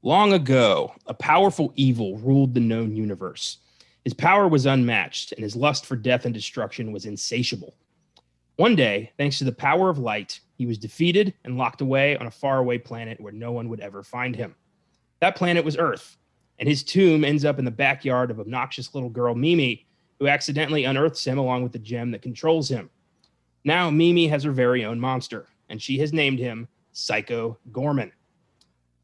Long ago, a powerful evil ruled the known universe. His power was unmatched, and his lust for death and destruction was insatiable. One day, thanks to the power of light, he was defeated and locked away on a faraway planet where no one would ever find him. That planet was Earth, and his tomb ends up in the backyard of obnoxious little girl Mimi, who accidentally unearths him along with the gem that controls him. Now Mimi has her very own monster, and she has named him Psycho Goreman.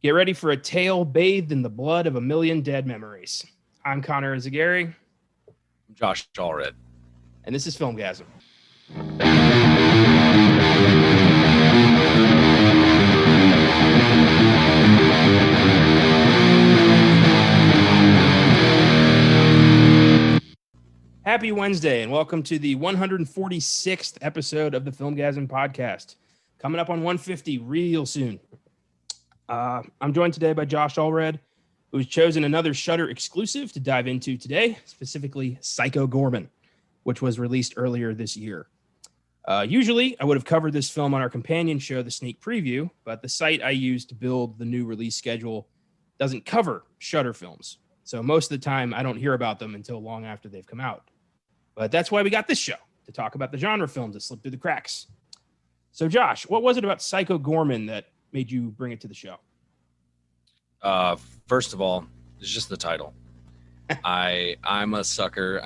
Get ready for a tale bathed in the blood of a million dead memories. I'm Connor Eyzaguirre. I'm Josh Allred. And this is Filmgazm. Happy Wednesday, and welcome to the 146th episode of the Filmgazm podcast. Coming up on 150 real soon. I'm joined today by Josh Allred, who has chosen another Shudder exclusive to dive into today, specifically Psycho Goreman, which was released earlier this year. Usually, I would have covered this film on our companion show, The Sneak Preview, but the site I used to build the new release schedule doesn't cover Shudder films. So most of the time, I don't hear about them until long after they've come out. But that's why we got this show, to talk about the genre films that slipped through the cracks. So Josh, what was it about Psycho Goreman that made you bring it to the show? First of all, it's just the title. I'm a sucker.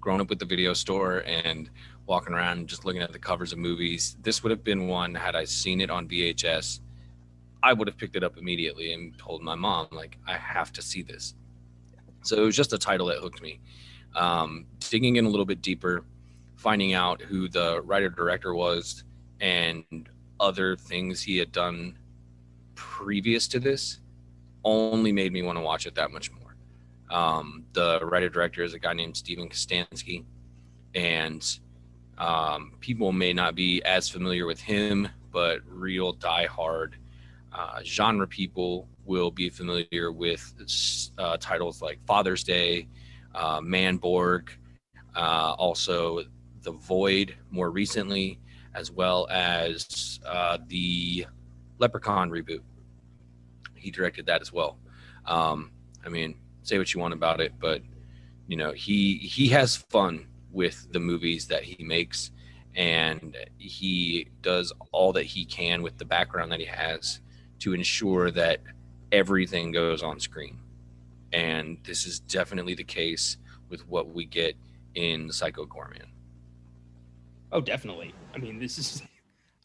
Growing up with the video store and walking around and just looking at the covers of movies. This would have been one, had I seen it on VHS, I would have picked it up immediately and told my mom, I have to see this. So it was just a title that hooked me. Digging in a little bit deeper, finding out who the writer-director was and other things he had done previous to this only made me want to watch it that much more. The writer-director is a guy named Steven Kostanski, and people may not be as familiar with him, but real die-hard genre people will be familiar with titles like Father's Day, Manborg, also The Void more recently, as well as the Leprechaun reboot. He directed that as well. Say what you want about it, but he has fun with the movies that he makes, and he does all that he can with the background that he has to ensure that everything goes on screen. And this is definitely the case with what we get in Psycho Goreman. Oh, definitely.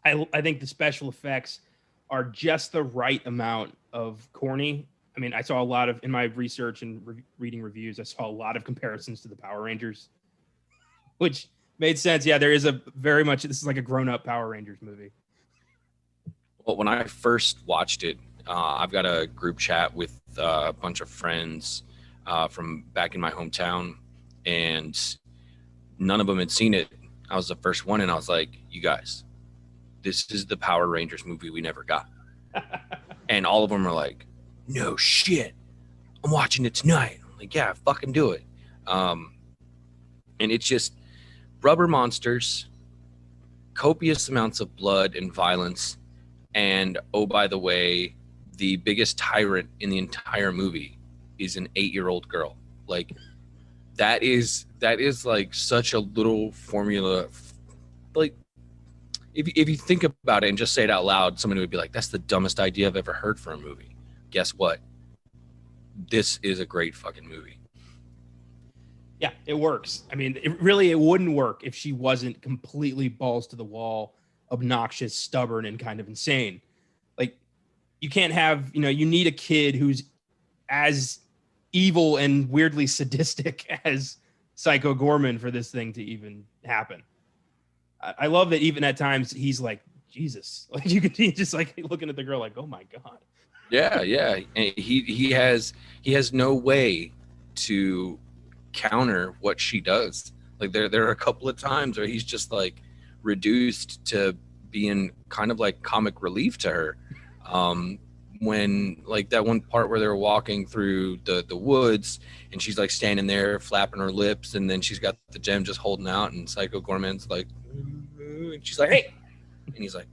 I think the special effects are just the right amount of corny. I saw a lot of, in my research and reading reviews, I saw a lot of comparisons to the Power Rangers, which made sense. Yeah, there is this is like a grown-up Power Rangers movie. Well, when I first watched it, I've got a group chat with a bunch of friends from back in my hometown, and none of them had seen it. I was the first one, and I was like, you guys, this is the Power Rangers movie we never got. And all of them are like, no shit, I'm watching it tonight. I'm like, yeah, fucking do it. And it's just rubber monsters, copious amounts of blood and violence, and oh, by the way, the biggest tyrant in the entire movie is an 8-year-old girl. That is such a little formula. If you think about it and just say it out loud, somebody would be like, that's the dumbest idea I've ever heard for a movie. Guess what? This is a great fucking movie. Yeah, it works. It wouldn't work if she wasn't completely balls to the wall, obnoxious, stubborn, and kind of insane. You can't have, you need a kid who's as evil and weirdly sadistic as Psycho Goreman for this thing to even happen. I love that even at times he's like, Jesus. You can just looking at the girl like, oh my God. Yeah. And he has no way to counter what she does. There are a couple of times where he's just reduced to being kind of like comic relief to her. When that one part where they're walking through the woods and she's standing there flapping her lips, and then she's got the gem just holding out, and Psycho Goreman's and she's like, hey, and he's like,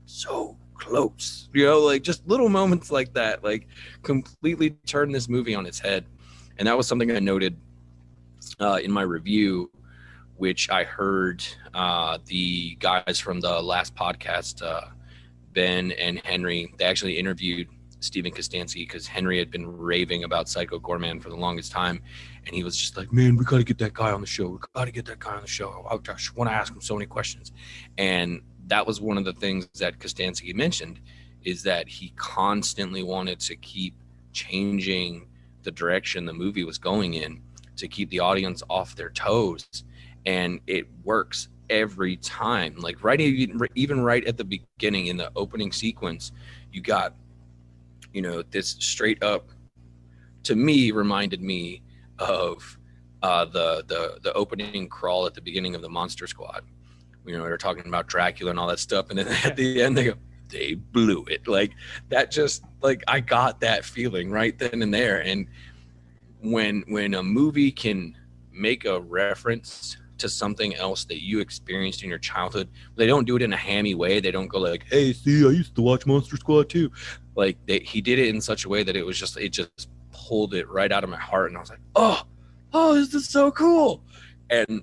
so close. You know, like just little moments like that, like completely turn this movie on its head. And that was something I noted in my review, which I heard the guys from the last podcast, Ben and Henry, they actually interviewed Stephen Costanzi because Henry had been raving about Psycho Goreman for the longest time. And he was just like, man, we got to get that guy on the show. We got to get that guy on the show. I just want to ask him so many questions. And that was one of the things that Costanzi mentioned, is that he constantly wanted to keep changing the direction the movie was going in to keep the audience off their toes. And it works every time. Like even right at the beginning in the opening sequence, you got, you know, this straight up, to me, reminded me of the opening crawl at the beginning of the Monster Squad. You know, they're talking about Dracula and all that stuff, and then at the end they go, they blew it. Like that, just like I got that feeling right then and there. And when a movie can make a reference to something else that you experienced in your childhood, they don't do it in a hammy way. They don't go like, hey, see, I used to watch Monster Squad too. Like he did it in such a way that it just pulled it right out of my heart. And I was like, oh, this is so cool. And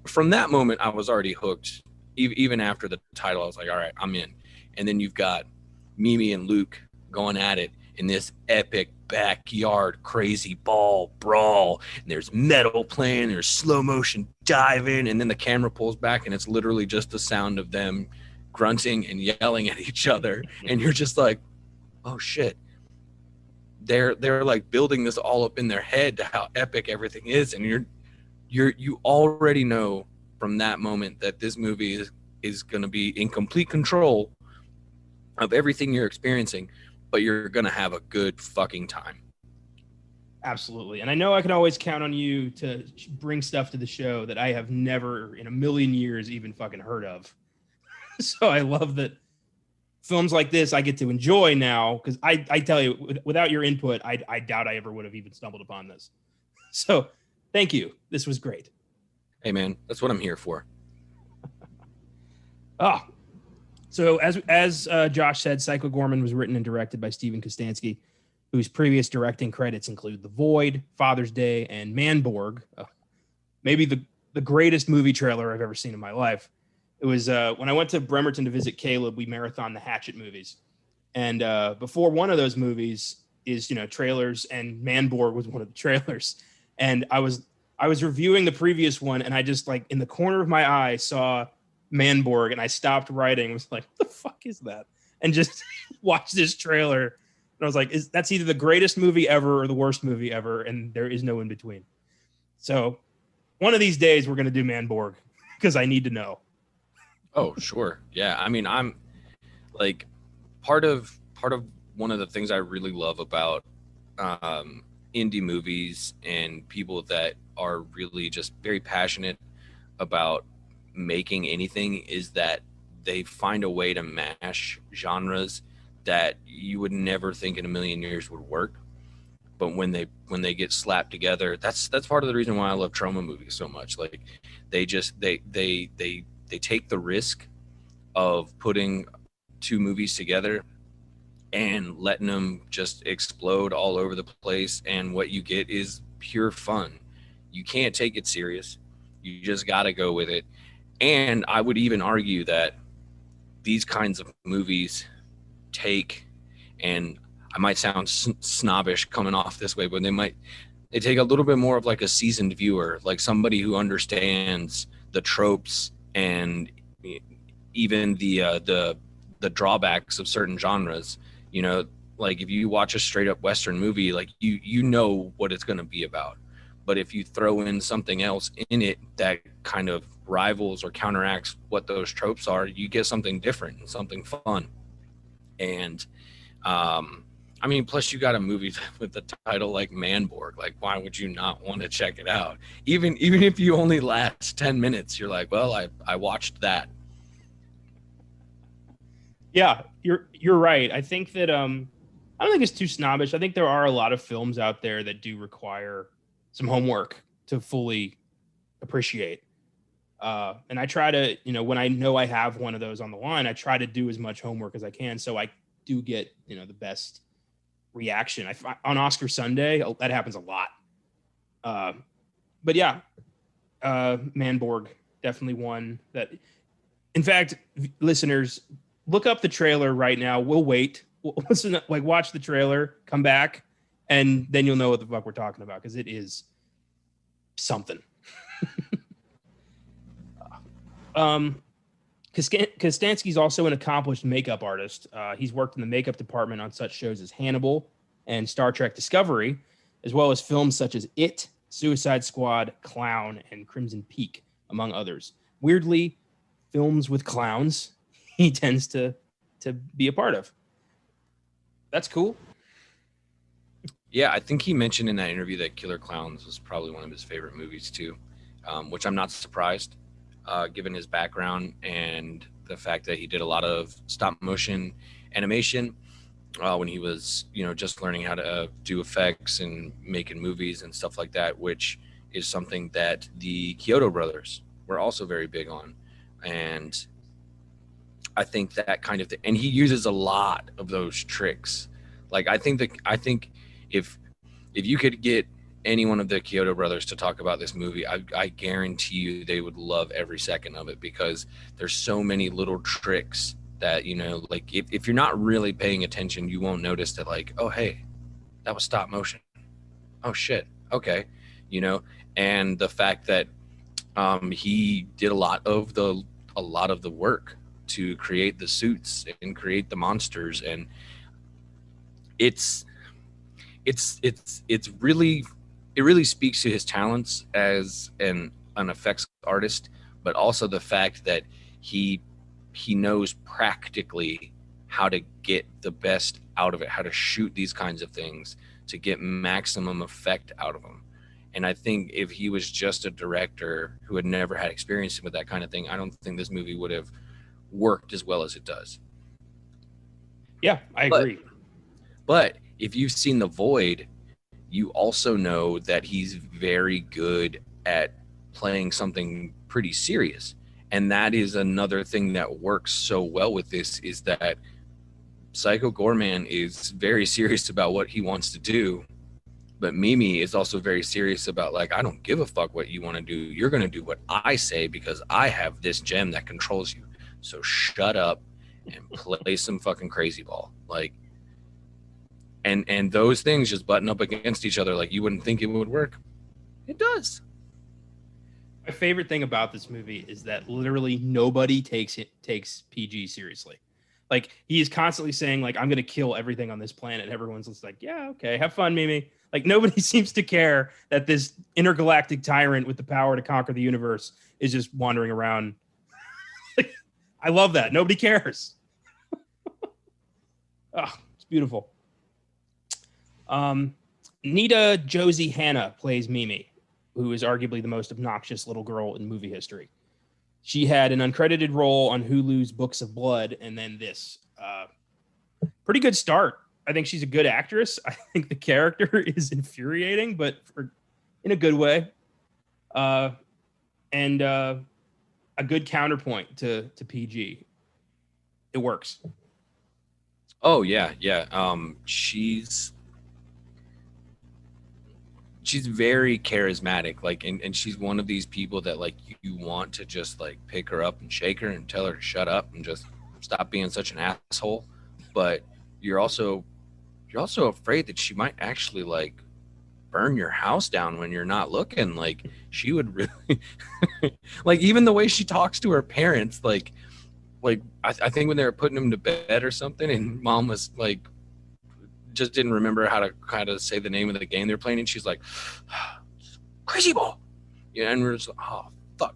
from that moment, I was already hooked. Even after the title, I was like, all right, I'm in. And then you've got Mimi and Luke going at it in this epic backyard crazy ball brawl. And there's metal playing, there's slow motion diving, and then the camera pulls back, and it's literally just the sound of them grunting and yelling at each other. And you're just like, oh shit. They're like building this all up in their head to how epic everything is, and you already know from that moment that this movie is going to be in complete control of everything you're experiencing, but you're going to have a good fucking time. Absolutely. And I know I can always count on you to bring stuff to the show that I have never in a million years even fucking heard of. So I love that films like this I get to enjoy now, because I tell you, without your input, I doubt I ever would have even stumbled upon this. So thank you. This was great. Hey, man, that's what I'm here for. So as Josh said, Psycho Goreman was written and directed by Stephen Costanzi, whose previous directing credits include The Void, Father's Day, and Manborg. Maybe the greatest movie trailer I've ever seen in my life. It was when I went to Bremerton to visit Caleb, we marathoned the Hatchet movies. And before one of those movies is, trailers, and Manborg was one of the trailers. And I was reviewing the previous one, and I just, like, in the corner of my eye saw Manborg, and I stopped writing. I was like, what the fuck is that? And just watched this trailer. And I was like, that's either the greatest movie ever or the worst movie ever, and there is no in between. So one of these days we're going to do Manborg, because I need to know. Oh, sure. Yeah. I mean, I'm like part of one of the things I really love about indie movies and people that are really just very passionate about making anything is that they find a way to mash genres that you would never think in a million years would work. But when they get slapped together, that's part of the reason why I love trauma movies so much. Like they take the risk of putting two movies together and letting them just explode all over the place. And what you get is pure fun. You can't take it serious. You just got to go with it. And I would even argue that these kinds of movies take, and I might sound snobbish coming off this way, but they take a little bit more of like a seasoned viewer, like somebody who understands the tropes and even the drawbacks of certain genres. Like if you watch a straight up Western movie, like you know what it's going to be about. But if you throw in something else in it that kind of rivals or counteracts what those tropes are, you get something different and something fun. And I mean, plus you got a movie with the title like Manborg. Like, why would you not want to check it out? Even if you only last 10 minutes, you're like, well, I watched that. Yeah, you're right. I think that I don't think it's too snobbish. I think there are a lot of films out there that do require some homework to fully appreciate. And I try to, when I know I have one of those on the line, I try to do as much homework as I can. So I do get, the best reaction. On Oscar Sunday, that happens a lot. But yeah, Manborg, definitely one that, in fact, listeners, look up the trailer right now. We'll wait. We'll listen, watch the trailer, come back, and then you'll know what the fuck we're talking about, because it is something. Kostansky's also an accomplished makeup artist. He's worked in the makeup department on such shows as Hannibal and Star Trek Discovery, as well as films such as It, Suicide Squad, Clown, and Crimson Peak, among others. Weirdly, films with clowns he tends to be a part of. That's cool. Yeah, I think he mentioned in that interview that Killer Clowns was probably one of his favorite movies too, which I'm not surprised, given his background and the fact that he did a lot of stop motion animation when he was, just learning how to do effects and making movies and stuff like that, which is something that the Kyoto brothers were also very big on. And I think that kind of thing, and he uses a lot of those tricks. Like, I think if you could get any one of the Kyoto brothers to talk about this movie, I guarantee you they would love every second of it, because there's so many little tricks that, like if you're not really paying attention, you won't notice that, like, oh, hey, that was stop motion. Oh shit. Okay. And the fact that he did a lot of the work to create the suits and create the monsters, and it really speaks to his talents as an effects artist, but also the fact that he knows practically how to get the best out of it, how to shoot these kinds of things to get maximum effect out of them. And I think if he was just a director who had never had experience with that kind of thing, I don't think this movie would have worked as well as it does. Yeah, I agree. But if you've seen The Void, you also know that he's very good at playing something pretty serious. And that is another thing that works so well with this, is that Psycho Goreman is very serious about what he wants to do. But Mimi is also very serious about, like, I don't give a fuck what you want to do. You're going to do what I say because I have this gem that controls you. So shut up and play some fucking crazy ball. Like, and those things just button up against each other. Like, you wouldn't think it would work. It does. My favorite thing about this movie is that literally nobody takes PG seriously. Like, he is constantly saying, like, I'm going to kill everything on this planet. Everyone's just like, yeah, okay, have fun, Mimi. Like, nobody seems to care that this intergalactic tyrant with the power to conquer the universe is just wandering around. Like, I love that. Nobody cares. Oh, it's beautiful. Nita Josie Hanna plays Mimi, who is arguably the most obnoxious little girl in movie history. She had an uncredited role on Hulu's Books of Blood, and then this. Pretty good start. I think she's a good actress. I think the character is infuriating, but in a good way. And a good counterpoint to PG. It works. Oh, yeah. She's very charismatic, like, and she's one of these people that, like, you want to just, like, pick her up and shake her and tell her to shut up and just stop being such an asshole. But you're also afraid that she might actually, like, burn your house down when you're not looking. Like, she would really like, even the way she talks to her parents, like I think when they were putting him to bed or something, and mom was like, just didn't remember how to say the name of the game they're playing, and she's like, crazy ball, and we're just like, oh fuck.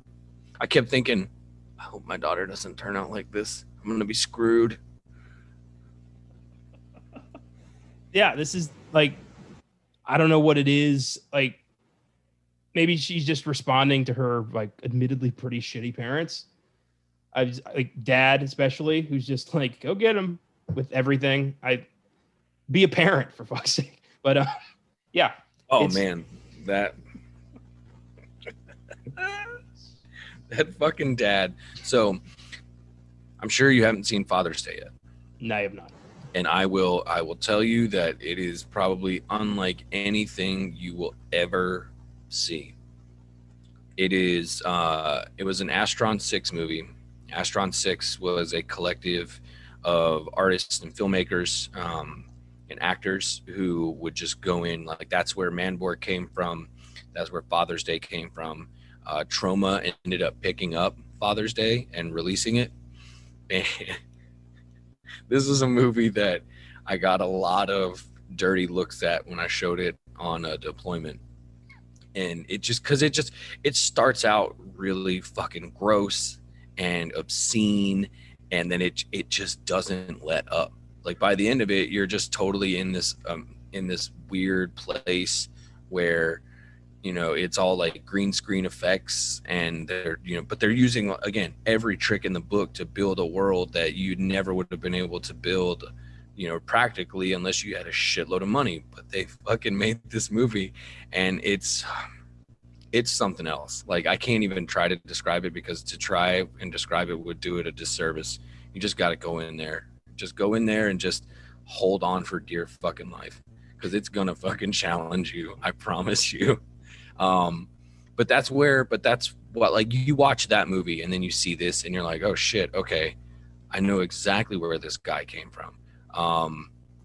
I kept thinking, I hope my daughter doesn't turn out like this. I'm gonna be screwed. Yeah, this is, like, I don't know what it is. Like, maybe she's just responding to her, like, admittedly pretty shitty parents. Like, dad especially, who's just like, go get him with everything. Be a parent, for fuck's sake. But yeah. Oh man, that That fucking dad. So I'm sure you haven't seen Father's Day yet. No, I have not. And I will tell you that it is probably unlike anything you will ever see. It is it was an Astron 6 movie. Astron 6 was a collective of artists and filmmakers and actors who would just go in, like that's where Manborg came from. That's where Father's Day came from. Trauma ended up picking up Father's Day and releasing it. And this is a movie that I got a lot of dirty looks at when I showed it on a deployment. And it just, because it starts out really fucking gross and obscene, and then it just doesn't let up. Like by the end of it, you're just totally in this weird place where, you know, it's all like green screen effects, and but they're using, again, every trick in the book to build a world that you never would have been able to build, you know, practically, unless you had a shitload of money. But they fucking made this movie, and it's something else. Like I can't even try to describe it, because to try and describe it would do it a disservice. You just got to go in there. Just go in there and just hold on for dear fucking life, because it's gonna fucking challenge you. I promise you. But that's what, like, you watch that movie and then you see this and you're like, oh shit, okay, I know exactly where this guy came from.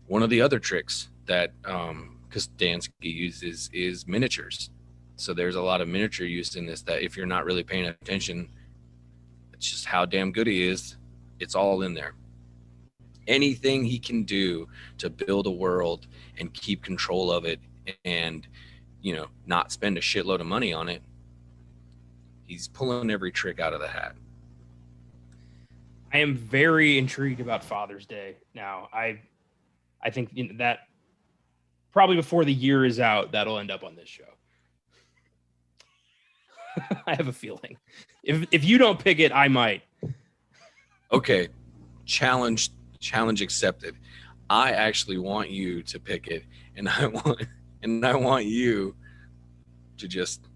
One of the other tricks that Kostansky uses is miniatures. So there's a lot of miniature used in this that if you're not really paying attention, it's just how damn good he is. It's all in there. Anything he can do to build a world and keep control of it, and, you know, not spend a shitload of money on it, he's pulling every trick out of the hat. I am very intrigued about Father's Day now. I think, you know, that probably before the year is out, that'll end up on this show. I have a feeling. If you don't pick it, I might. Okay, challenge accepted. I actually want you to pick it, and I want you to just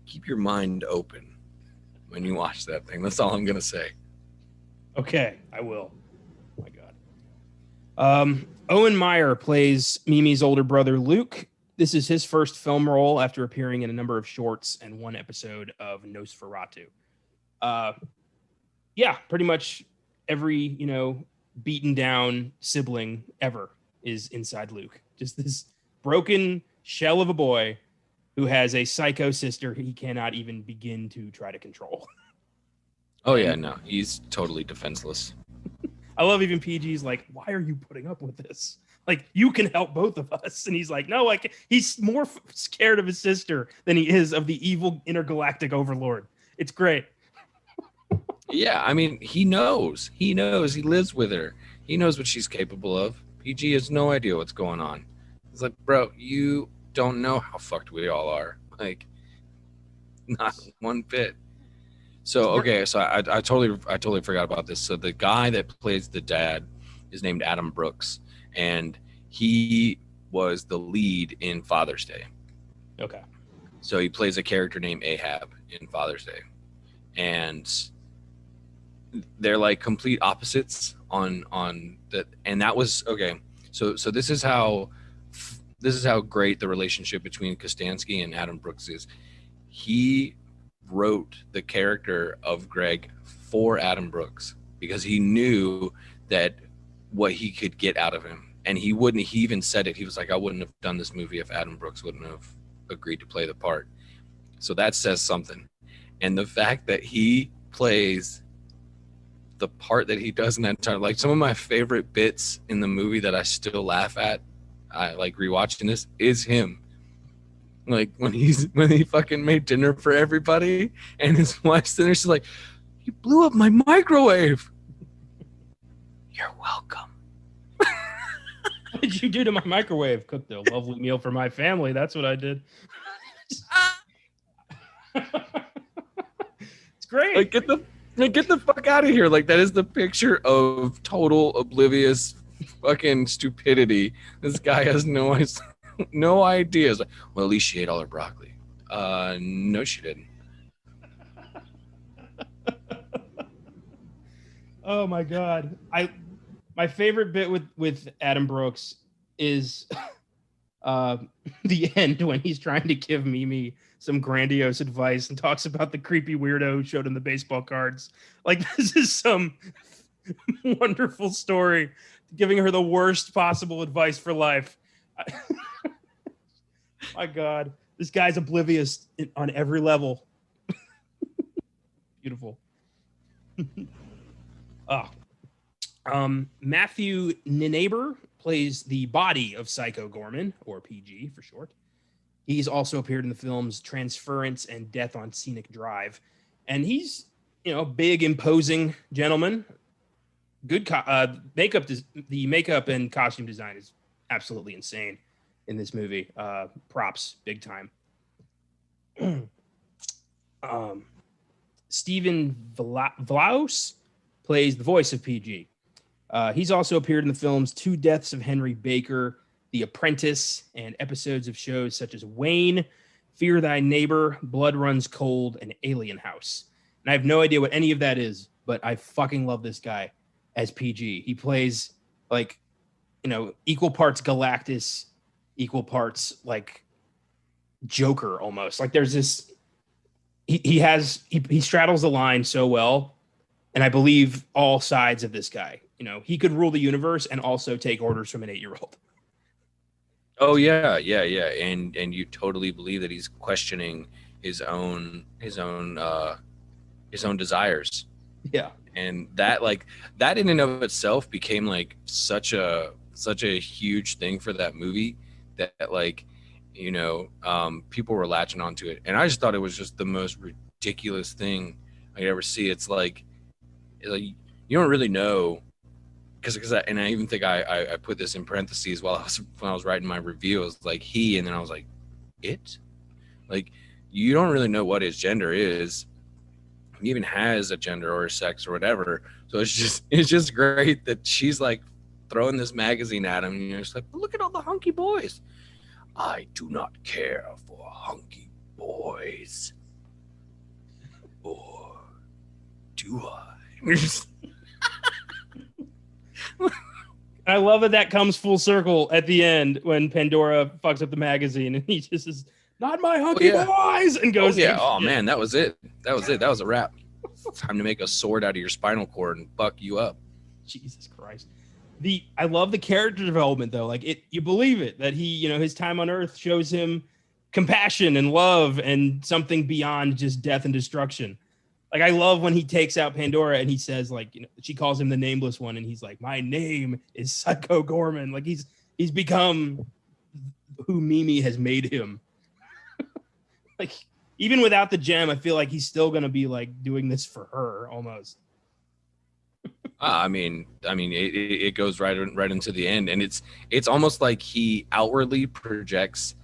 keep your mind open when you watch that thing. That's all I'm gonna say. Okay, I will. Oh my God. Owen Meyer plays Mimi's older brother Luke. This is his first film role after appearing in a number of shorts and one episode of Nosferatu. Yeah, pretty much every, you know, beaten down sibling ever is inside Luke. Just this broken shell of a boy who has a psycho sister he cannot even begin to try to control. Oh yeah, no, he's totally defenseless. I love even PG's like, why are you putting up with this? Like, you can help both of us. And he's like, no, like, he's more scared of his sister than he is of the evil intergalactic overlord. It's great. Yeah, I mean, he knows. He lives with her. He knows what she's capable of. PG has no idea what's going on. He's like, bro, you don't know how fucked we all are. Like, not one bit. So, okay, so I totally forgot about this. So the guy that plays the dad is named Adam Brooks, and he was the lead in Father's Day. Okay. So he plays a character named Ahab in Father's Day. And they're like complete opposites on that. And that was, okay. So this is how great the relationship between Kostansky and Adam Brooks is. He wrote the character of Greg for Adam Brooks because he knew that what he could get out of him. And he even said it. He was like, I wouldn't have done this movie if Adam Brooks wouldn't have agreed to play the part. So that says something. And the fact that he plays the part that he does in that time, like some of my favorite bits in the movie that I still laugh at, I like rewatching this, is him. Like when he fucking made dinner for everybody and his wife's dinner, she's like, you blew up my microwave. You're welcome. What did you do to my microwave? Cooked a lovely meal for my family. That's what I did. It's great. Like get the fuck out of here. Like that is the picture of total oblivious fucking stupidity. This guy has no ideas. Well, at least she ate all her broccoli. No, she didn't. Oh my God. My favorite bit with Adam Brooks is the end when he's trying to give Mimi some grandiose advice and talks about the creepy weirdo who showed him the baseball cards. Like, this is some wonderful story, giving her the worst possible advice for life. My God, this guy's oblivious on every level. Beautiful. Matthew Ninaber plays the body of Psycho Goreman, or PG for short. He's also appeared in the films Transference and Death on Scenic Drive. And he's, big, imposing gentleman. Good makeup. The makeup and costume design is absolutely insane in this movie. Props, big time. Stephen Vlaus plays the voice of PG. He's also appeared in the films Two Deaths of Henry Baker, The Apprentice, and episodes of shows such as Wayne, Fear Thy Neighbor, Blood Runs Cold, and Alien House. And I have no idea what any of that is, but I fucking love this guy as PG. He plays equal parts Galactus, equal parts like Joker almost. Like there's this, he straddles the line so well. And I believe all sides of this guy. He could rule the universe and also take orders from an 8-year-old. Oh yeah. And you totally believe that he's questioning his own desires. Yeah. And that in and of itself became like such a huge thing for that movie that people were latching onto it. And I just thought it was just the most ridiculous thing I could ever see. It's like you don't really know, because I even think I put this in parentheses when I was writing my review. It was like he, and then I was like, it, like you don't really know what his gender is. He even has a gender or a sex or whatever. So it's just great that she's like throwing this magazine at him, and you're just like, look at all the hunky boys. I do not care for hunky boys, or do I? I love that comes full circle at the end when Pandora fucks up the magazine and he just is not my hunky boys and goes. Man, that was it. That was a wrap. Time to make a sword out of your spinal cord and fuck you up. Jesus Christ. I love the character development though. Like you believe it that he, his time on Earth shows him compassion and love and something beyond just death and destruction. Like, I love when he takes out Pandora and he says, she calls him the nameless one. And he's like, my name is Psycho Goreman. Like, he's become who Mimi has made him. Like, even without the gem, I feel like he's still going to be doing this for her almost. It goes right into the end. And it's almost like he outwardly projects,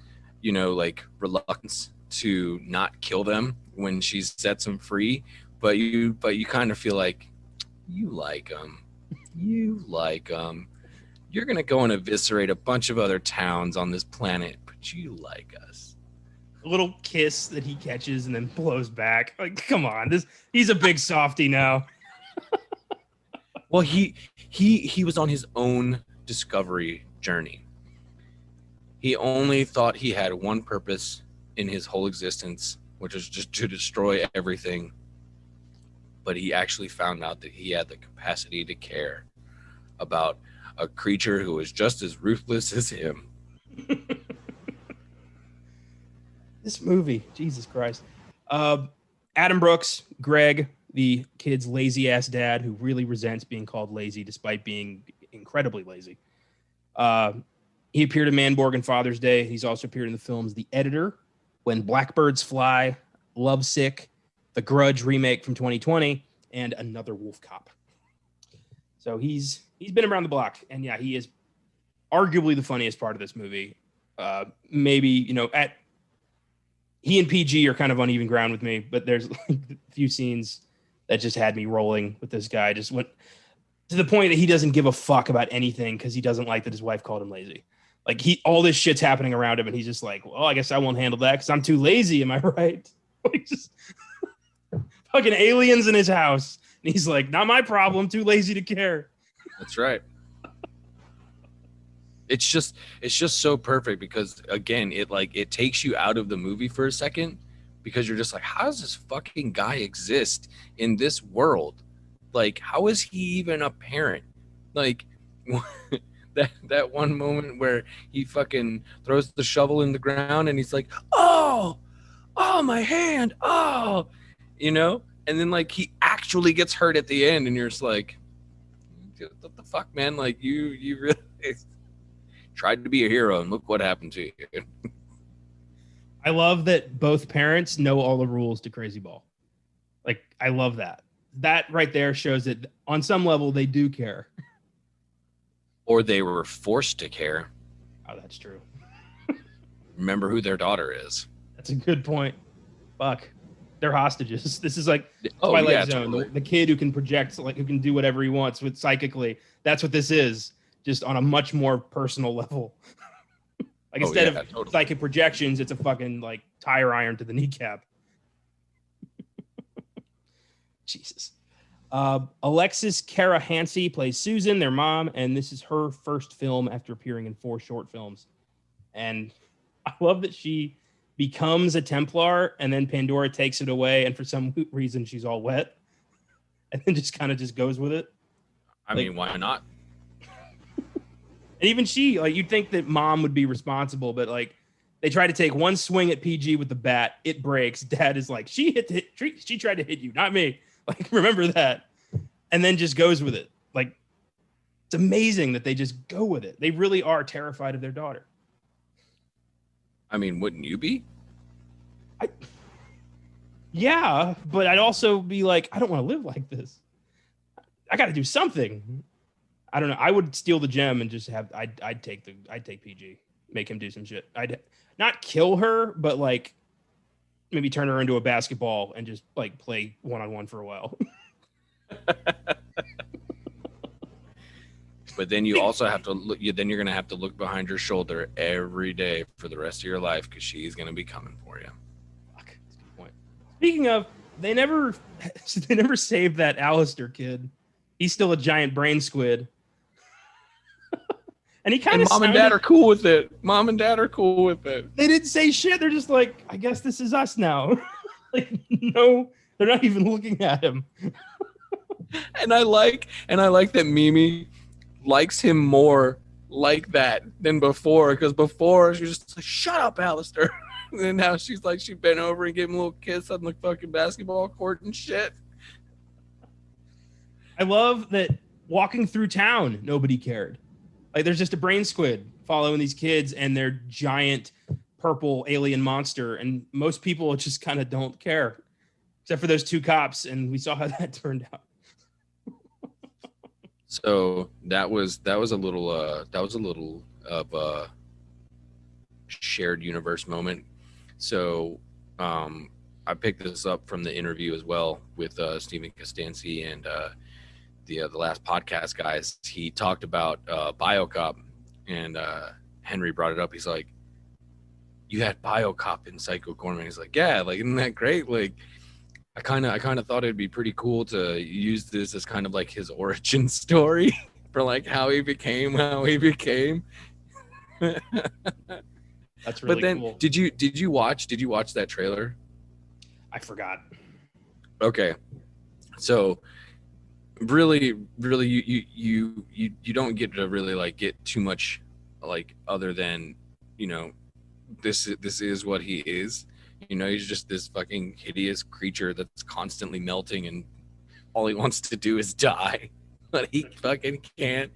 reluctance to not kill them when she sets him free, but you kind of feel like you like them. You're gonna go and eviscerate a bunch of other towns on this planet, but you like us. A little kiss that he catches and then blows back. Like, come on, he's a big softie now. Well, he was on his own discovery journey. He only thought he had one purpose in his whole existence, which is just to destroy everything. But he actually found out that he had the capacity to care about a creature who was just as ruthless as him. This movie, Jesus Christ. Adam Brooks, Greg, the kid's lazy ass dad who really resents being called lazy despite being incredibly lazy. He appeared in Manborg and Father's Day. He's also appeared in the films The Editor, When Blackbirds Fly, Lovesick, The Grudge remake from 2020, and Another Wolf Cop. So he's been around the block, and yeah, he is arguably the funniest part of this movie. Maybe, he and PG are kind of uneven ground with me, but there's a few scenes that just had me rolling with this guy. Just went to the point that he doesn't give a fuck about anything because he doesn't like that his wife called him lazy. Like, all this shit's happening around him, and he's just like, well, I guess I won't handle that because I'm too lazy. Am I right? Like, just fucking aliens in his house, And he's like, not my problem, too lazy to care. That's right. It's just so perfect because again, it takes you out of the movie for a second because you're just like, how does this fucking guy exist in this world? Like, how is he even a parent? Like that one moment where he fucking throws the shovel in the ground and he's like, oh my hand, oh, and then like he actually gets hurt at the end and you're just like, what the fuck, man? Like you really tried to be a hero and look what happened to you. I love that both parents know all the rules to Crazy Ball. Like, I love that. That right there shows that on some level they do care. Or they were forced to care. Oh, that's true. Remember who their daughter is. That's a good point. Fuck. They're hostages. This is like Twilight Zone. Totally. The kid who can project, like who can do whatever he wants with psychically. That's what this is. Just on a much more personal level. Like instead of totally. Psychic projections, it's a fucking like tire iron to the kneecap. Jesus. Alexis Cara Hansi plays Susan, their mom, and this is her first film after appearing in 4 short films. And I love that she becomes a Templar, and then Pandora takes it away, and for some reason she's all wet, and then just kind of just goes with it. I mean, why not? And even she, like, you'd think that mom would be responsible, but like they try to take one swing at PG with the bat, it breaks. Dad is like, she tried to hit you, not me. Like, remember that. And then just goes with it. Like, it's amazing that they just go with it. They really are terrified of their daughter. I mean, wouldn't you be? Yeah, but I'd also be like, I don't want to live like this. I got to do something. I don't know. I would steal the gem and just have. I'd take PG, make him do some shit. I'd not kill her, but like maybe turn her into a basketball and just like play one-on-one for a while. But then you also have to look. Then you're gonna have to look behind your shoulder every day for the rest of your life because she's gonna be coming for you. Fuck, that's a good point. Speaking of, they never saved that Alistair kid. He's still a giant brain squid. And he kind of Mom and Dad are cool with it. Mom and Dad are cool with it. They didn't say shit. They're just like, I guess this is us now. Like, no, they're not even looking at him. And I like that Mimi likes him more like that than before. Because before she was just like, shut up, Alistair. And now she's like, she bent over and gave him a little kiss on the fucking basketball court and shit. I love that walking through town, nobody cared. Like, there's just a brain squid following these kids and their giant purple alien monster. And most people just kind of don't care, except for those 2 cops. And we saw how that turned out. So that was a little of a shared universe moment. So I picked this up from the interview as well with Stephen Costanzi and the last podcast guys. He talked about BioCop, and Henry brought it up. He's like, you had BioCop in Psycho Goreman. He's like, yeah, like, isn't that great? Like, I kind of thought it'd be pretty cool to use this as kind of like his origin story for like how he became. That's really but then cool. Did you watch that trailer? I forgot. Okay. So really you don't get to really like get too much like other than, this is what he is. He's just this fucking hideous creature that's constantly melting and all he wants to do is die, but he fucking can't.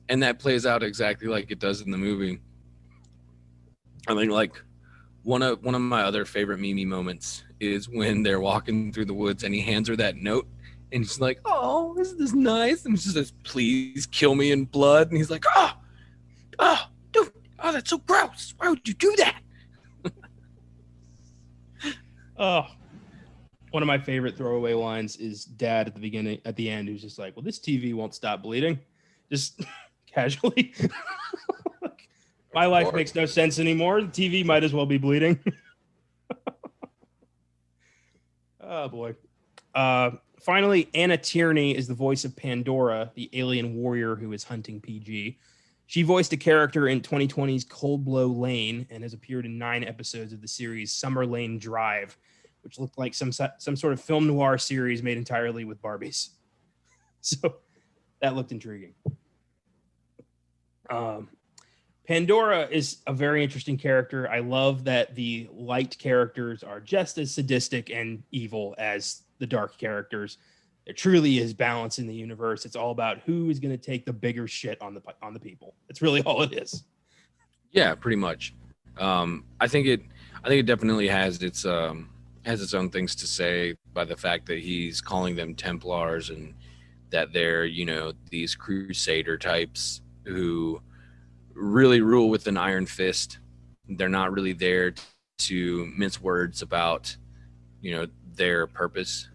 And that plays out exactly like it does in the movie. I think like one of my other favorite Mimi moments is when they're walking through the woods and he hands her that note and she's like, oh, isn't this nice? And she says, please kill me in blood. And he's like, oh, dude, oh, that's so gross. Why would you do that? Oh, one of my favorite throwaway lines is Dad at the end, who's just like, well, this TV won't stop bleeding. Just casually. My life makes no sense anymore. The TV might as well be bleeding. Oh, boy. Finally, Anna Tierney is the voice of Pandora, the alien warrior who is hunting PG. She voiced a character in 2020's Cold Blow Lane and has appeared in 9 episodes of the series Summer Lane Drive, which looked like some sort of film noir series made entirely with Barbies. So that looked intriguing. Pandora is a very interesting character. I love that the light characters are just as sadistic and evil as the dark characters. There truly is balance in the universe. It's all about who is going to take the bigger shit on the people. That's really all it is. Yeah, pretty much. I think it definitely has its own things to say by the fact that he's calling them Templars and that they're, these crusader types who really rule with an iron fist. They're not really there to mince words about, their purpose.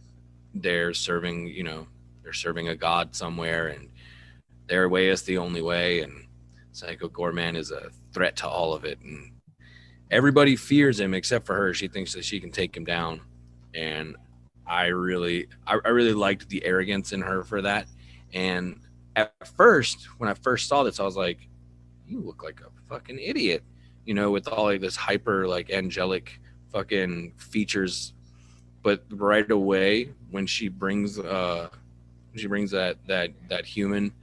They're serving a god somewhere, and their way is the only way. And Psycho Goreman is a threat to all of it. And everybody fears him except for her. She thinks that she can take him down. And I really liked the arrogance in her for that. And at first, when I first saw this, I was like, you look like a fucking idiot, with all of this hyper, like, angelic fucking features. But right away, when she brings that human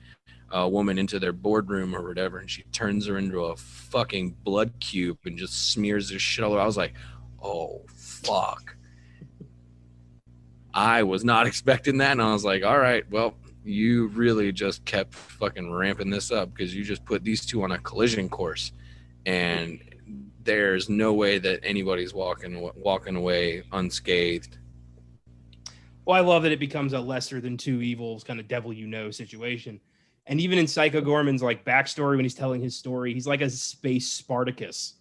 woman into their boardroom or whatever, and she turns her into a fucking blood cube and just smears this shit all over, I was like, oh fuck. I was not expecting that, and I was like, all right, well, you really just kept fucking ramping this up because you just put these two on a collision course, and there's no way that anybody's walking away unscathed. Well, I love that it becomes a lesser than two evils kind of devil situation. And even in Psycho Gorman's like backstory, when he's telling his story, he's like a space Spartacus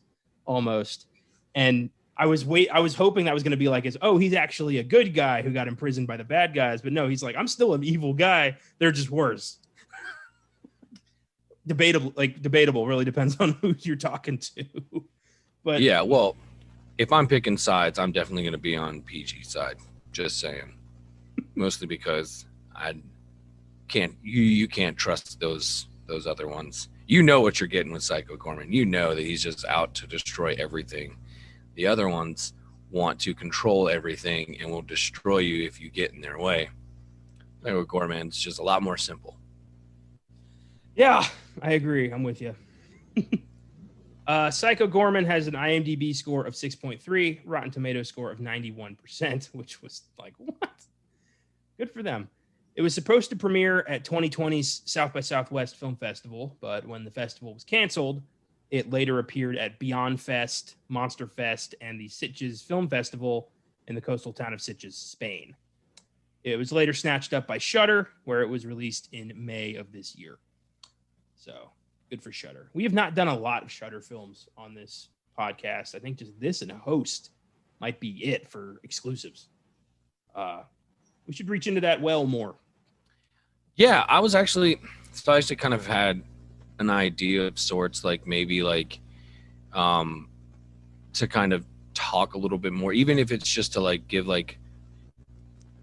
almost. And I was hoping that was going to be like, he's actually a good guy who got imprisoned by the bad guys. But no, he's like, I'm still an evil guy. They're just worse. Debatable. Really depends on who you're talking to. But yeah, well, if I'm picking sides, I'm definitely going to be on PG side. Just saying. Mostly because you can't trust those other ones. You know what you're getting with Psycho Goreman. You know that he's just out to destroy everything. The other ones want to control everything and will destroy you if you get in their way. Psycho Goreman's just a lot more simple. Yeah, I agree. I'm with you. Psycho Goreman has an IMDb score of 6.3, Rotten Tomatoes score of 91%, which was like, what? Good for them. It was supposed to premiere at 2020's South by Southwest Film Festival, but when the festival was canceled, it later appeared at Beyond Fest, Monster Fest, and the Sitges Film Festival in the coastal town of Sitges, Spain. It was later snatched up by Shudder, where it was released in May of this year. So, good for Shudder. We have not done a lot of Shudder films on this podcast. I think just this and a host might be it for exclusives. We should reach into that well more. Yeah, I actually kind of had an idea of sorts, like maybe like to kind of talk a little bit more, even if it's just to like give like,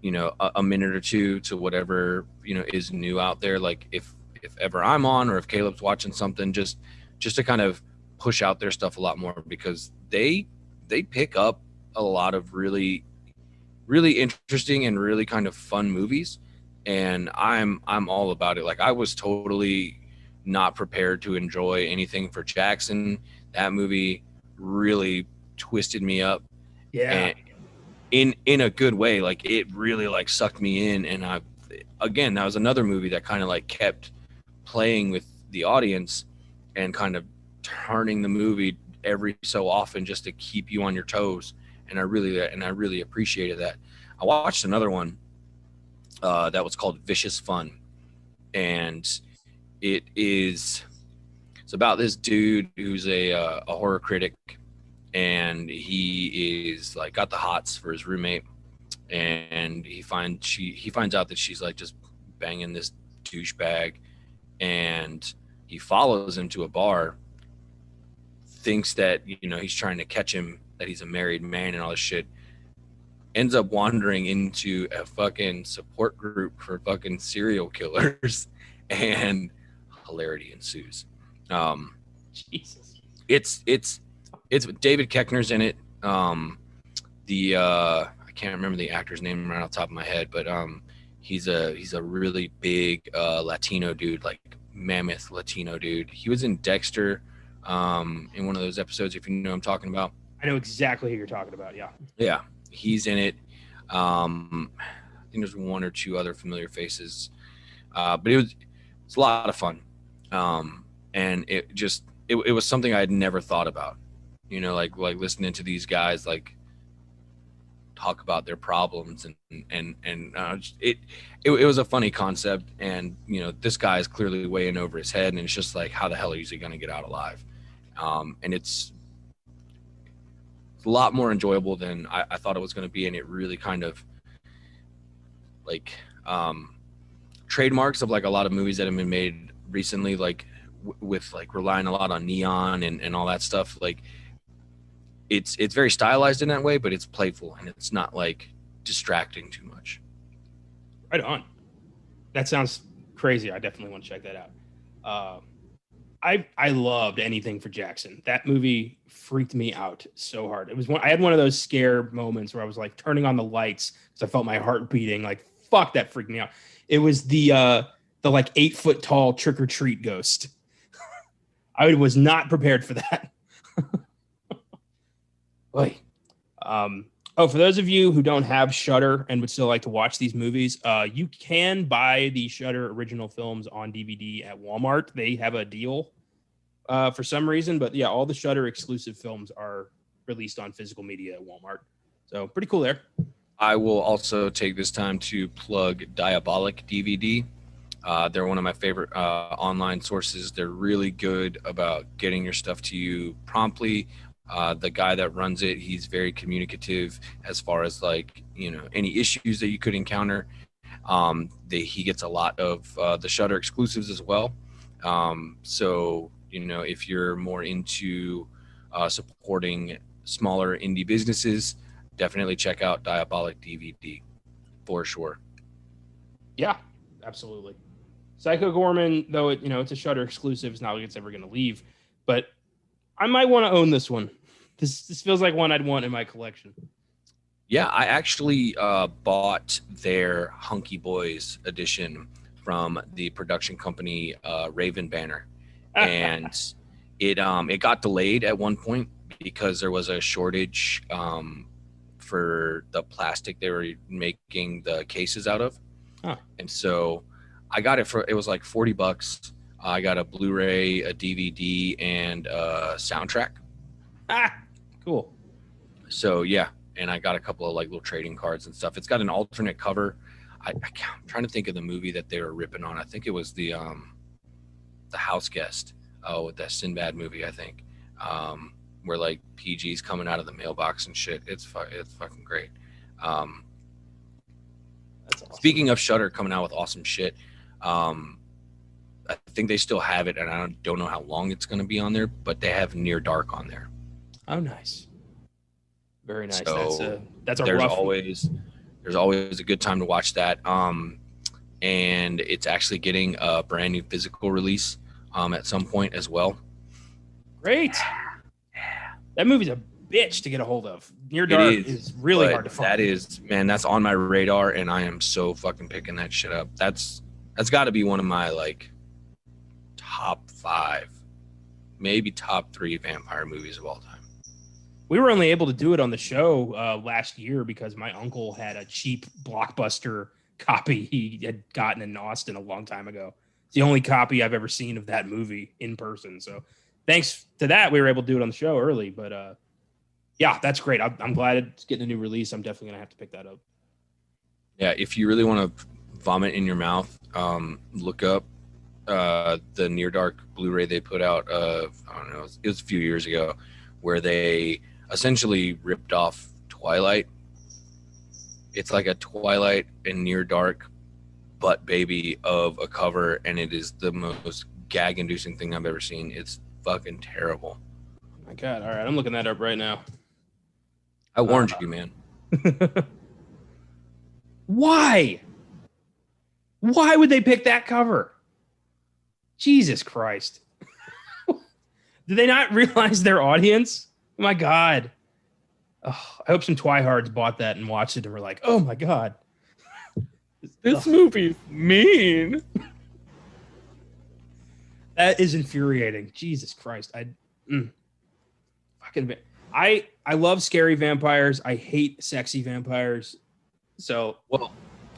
a minute or two to whatever, is new out there. Like if ever I'm on or if Caleb's watching something, just to kind of push out their stuff a lot more, because they pick up a lot of really, really interesting and really kind of fun movies. And I'm all about it. Like I was totally not prepared to enjoy anything for Jackson. That movie really twisted me up. Yeah. And in a good way. Like it really like sucked me in. And that was another movie that kind of like kept playing with the audience and kind of turning the movie every so often just to keep you on your toes. And I really appreciated that. I watched another one that was called Vicious Fun, and it's about this dude who's a horror critic, and he is like got the hots for his roommate, and he finds out that she's like just banging this douchebag, and he follows him to a bar, thinks that he's trying to catch him, that he's a married man and all this shit. ends up wandering into a fucking support group for fucking serial killers, and hilarity ensues. Jesus. It's David Koechner's in it. I can't remember the actor's name right off the top of my head, but he's a really big Latino dude, like mammoth Latino dude. He was in Dexter in one of those episodes, if you know what I'm talking about. I know exactly who you're talking about. Yeah, he's in it. I think there's one or two other familiar faces, but it's a lot of fun, and it was something I had never thought about. You know, like listening to these guys like talk about their problems, and it was a funny concept. And you know, this guy is clearly way in over his head, and it's just like, how the hell is he going to get out alive? And it's a lot more enjoyable than I thought it was going to be, and it really kind of like trademarks of like a lot of movies that have been made recently, like with like relying a lot on neon and all that stuff. Like it's very stylized in that way, but it's playful and it's not like distracting too much. Right on. That sounds crazy. I definitely want to check that out. I loved Anything for Jackson. That movie freaked me out so hard. It was I had one of those scare moments where I was like turning on the lights because I felt my heart beating. Like, fuck, that freaked me out. It was the like 8-foot tall trick or treat ghost. I was not prepared for that. Oy. For those of you who don't have Shudder and would still like to watch these movies, you can buy the Shudder original films on DVD at Walmart. They have a deal for some reason, but yeah, all the Shudder exclusive films are released on physical media at Walmart. So pretty cool there. I will also take this time to plug Diabolic DVD. They're one of my favorite online sources. They're really good about getting your stuff to you promptly. The guy that runs it, he's very communicative as far as like, you know, any issues that you could encounter. He gets a lot of the Shudder exclusives as well. So, you know, if you're more into supporting smaller indie businesses, definitely check out Diabolic DVD for sure. Yeah, absolutely. Psycho Goreman, though, it's a Shudder exclusive. It's not like it's ever going to leave, but I might want to own this one. This feels like one I'd want in my collection. Yeah, I actually bought their Hunky Boys edition from the production company Raven Banner, and it got delayed at one point because there was a shortage for the plastic they were making the cases out of. Huh. And so I got it was like $40. I got a Blu-ray, a DVD, and a soundtrack. Cool. So yeah, and I got a couple of like little trading cards and stuff. It's got an alternate cover. I'm trying to think of the movie that they were ripping on. I think it was the House Guest. Oh, with that Sinbad movie, I think. Where like PG's coming out of the mailbox and shit. It's fucking great. That's awesome. Speaking of Shudder coming out with awesome shit, I think they still have it, and I don't know how long it's going to be on there, but they have Near Dark on there. Oh, nice. Very nice. So that's a there's rough. There's always a good time to watch that. And it's actually getting a brand new physical release at some point as well. Great. That movie's a bitch to get a hold of. Near Dark is really hard to find. That's on my radar, and I am so fucking picking that shit up. That's got to be one of my like top 5, maybe top 3 vampire movies of all time. We were only able to do it on the show last year because my uncle had a cheap Blockbuster copy he had gotten in Austin a long time ago. It's the only copy I've ever seen of that movie in person. So thanks to that, we were able to do it on the show early. But yeah, that's great. I'm glad it's getting a new release. I'm definitely going to have to pick that up. Yeah, if you really want to vomit in your mouth, look up the Near Dark Blu-ray they put out. I don't know, it was a few years ago, where they essentially ripped off Twilight. It's like a Twilight and Near Dark butt baby of a cover, and it is the most gag-inducing thing I've ever seen. It's fucking terrible. Oh my God. All right, I'm looking that up right now. I warned you, man. Why? Why would they pick that cover? Jesus Christ. Did they not realize their audience? Oh my God. Oh, I hope some twihards bought that and watched it and were like, oh my God. This movie's mean. That is infuriating. Jesus Christ. I love scary vampires. I hate sexy vampires. So, well,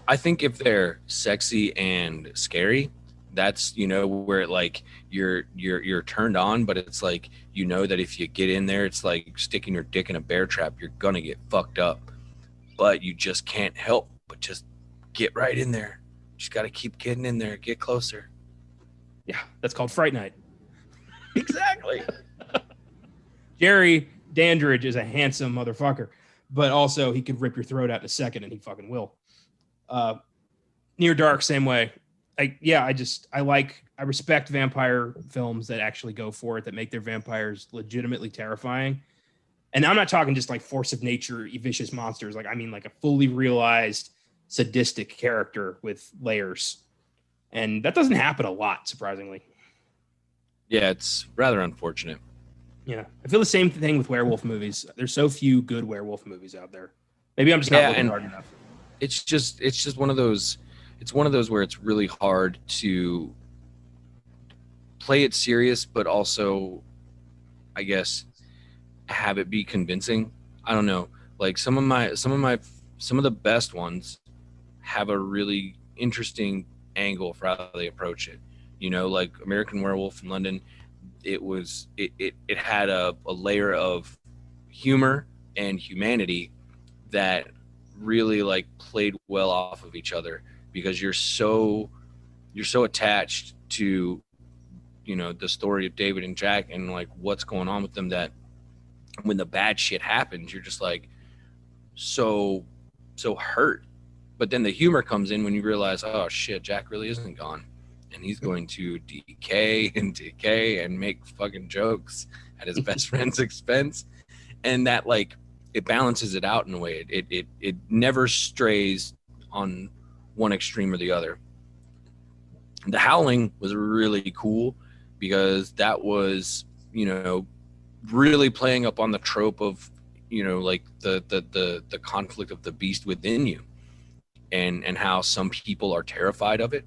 I think if they're sexy and scary, that's, you know, where like you're turned on, but it's like, you know, that if you get in there, it's like sticking your dick in a bear trap. You're gonna get fucked up, but you just can't help but just get right in there. Just got to keep getting in there, get closer. Yeah, that's called Fright Night. Exactly. Jerry Dandridge is a handsome motherfucker, but also he could rip your throat out in a second, and he fucking will. Near Dark, same way. I respect vampire films that actually go for it, that make their vampires legitimately terrifying. And I'm not talking just like force of nature, vicious monsters. Like, I mean, like a fully realized sadistic character with layers. And that doesn't happen a lot, surprisingly. Yeah, it's rather unfortunate. Yeah, I feel the same thing with werewolf movies. There's so few good werewolf movies out there. Maybe I'm just not looking hard enough. It's just one of those. It's one of those where it's really hard to play it serious, but also, I guess, have it be convincing. I don't know. Like some of the best ones have a really interesting angle for how they approach it. You know, like American Werewolf in London, it had a layer of humor and humanity that really like played well off of each other, because you're so attached to, you know, the story of David and Jack and like what's going on with them, that when the bad shit happens, you're just like so hurt. But then the humor comes in when you realize, oh shit, Jack really isn't gone, and he's going to decay and make fucking jokes at his best friend's expense. And that, like, it balances it out in a way. It never strays on one extreme or the other. The Howling was really cool because that was, you know, really playing up on the trope of, you know, like the conflict of the beast within you, and how some people are terrified of it,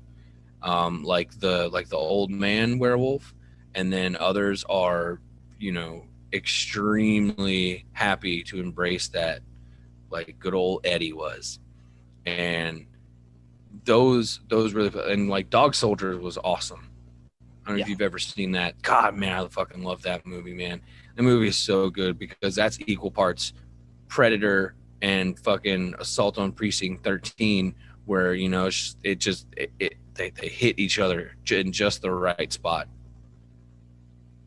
like the old man werewolf, and then others are, you know, extremely happy to embrace that, like good old Eddie was. And those really, and like Dog Soldier was awesome. I don't know if you've ever seen that. God, man, I fucking love that movie, man. The movie is so good because that's equal parts Predator and fucking Assault on Precinct 13, where, you know, they hit each other in just the right spot.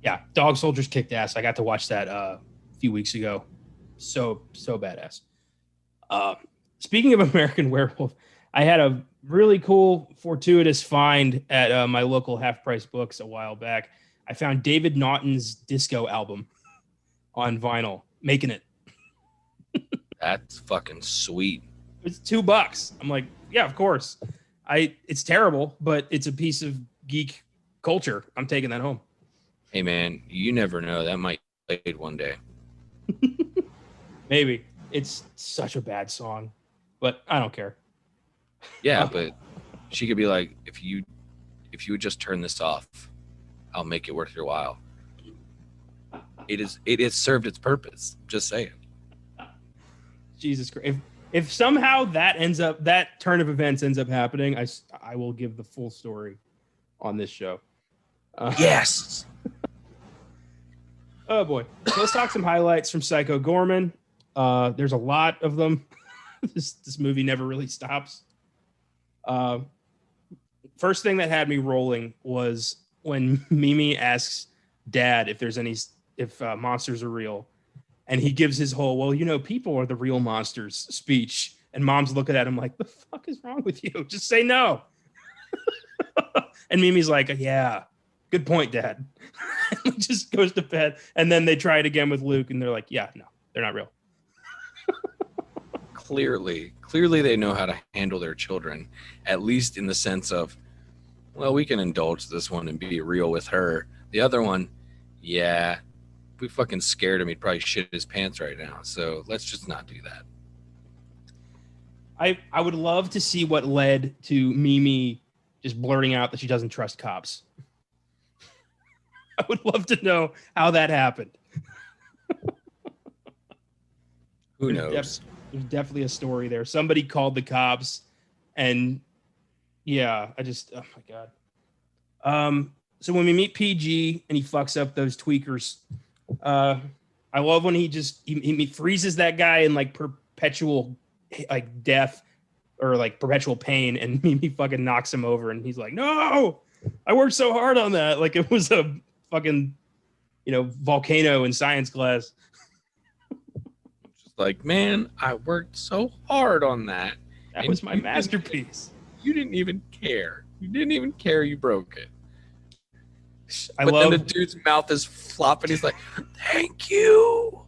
Yeah, Dog Soldiers kicked ass. I got to watch that a few weeks ago. So badass. Speaking of American Werewolf, I had a really cool fortuitous find at my local Half Price Books a while back. I found David Naughton's disco album on vinyl, Making It. That's fucking sweet. It's $2. I'm like, yeah, of course. It's terrible, but it's a piece of geek culture. I'm taking that home. Hey man, you never know. That might be played one day. Maybe. It's such a bad song, but I don't care. Yeah, but she could be like, if you would just turn this off, I'll make it worth your while. It has served its purpose. Just saying. Jesus Christ. If somehow that turn of events ends up happening, I will give the full story on this show. Yes. Oh boy. So let's talk some highlights from Psycho Goreman. There's a lot of them. This movie never really stops. First thing that had me rolling was when Mimi asks Dad if monsters are real, and he gives his whole, well, you know, people are the real monsters speech, and Mom's looking at him like, the fuck is wrong with you? Just say no. And Mimi's like, yeah, good point, Dad. And just goes to bed, and then they try it again with Luke, and they're like, yeah, no, they're not real. clearly they know how to handle their children, at least in the sense of, well, we can indulge this one and be real with her. The other one, yeah, if we fucking scared him, he'd probably shit his pants right now. So let's just not do that. I would love to see what led to Mimi just blurting out that she doesn't trust cops. I would love to know how that happened. Who knows? There's definitely a story there. Somebody called the cops, and yeah, oh my god. So when we meet PG and he fucks up those tweakers, I love when he freezes that guy in like perpetual like death or like perpetual pain, and Mimi fucking knocks him over, and he's like, "No, I worked so hard on that, like it was a fucking volcano in science class." Just like, man, I worked so hard on that. That was my masterpiece. You didn't even care. You didn't even care you broke it. Then the dude's mouth is flopping. He's like, "Thank you."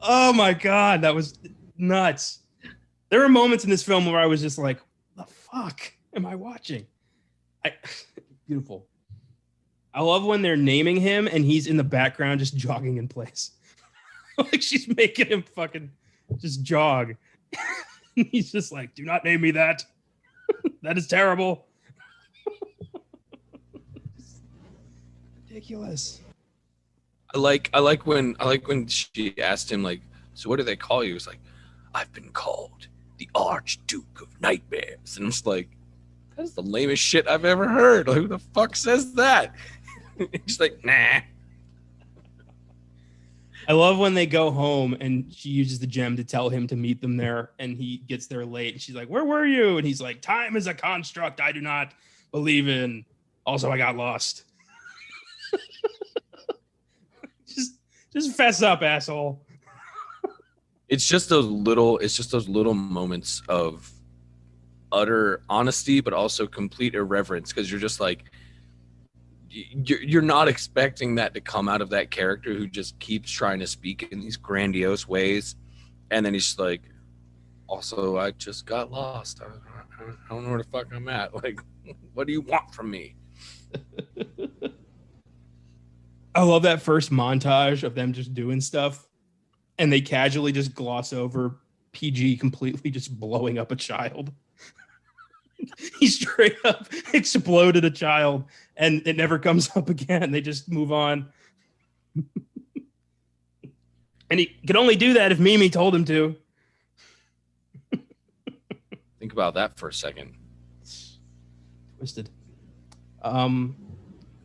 Oh my god, that was nuts. There were moments in this film where I was just like, "The fuck am I watching?" Beautiful. I love when they're naming him and he's in the background just jogging in place. Like she's making him fucking just jog. He's just like, "Do not name me that. That is terrible." Ridiculous. I like when she asked him, like, "So what do they call you?" He was like, "I've been called the Archduke of Nightmares." And I'm just like, that's the lamest shit I've ever heard. Like, who the fuck says that? He's like, nah. I love when they go home and she uses the gem to tell him to meet them there, and he gets there late and she's like, "Where were you?" And he's like, "Time is a construct I do not believe in. Also, I got lost." just fess up, asshole. It's just those little moments of utter honesty, but also complete irreverence, because you're just like, you're not expecting that to come out of that character who just keeps trying to speak in these grandiose ways, and then he's just like, "Also, I just got lost. I don't know where the fuck I'm at. Like, what do you want from me?" I love that first montage of them just doing stuff, and they casually just gloss over PG completely just blowing up a child. He straight up exploded a child, and it never comes up again. They just move on. And he could only do that if Mimi told him to. Think about that for a second. Twisted.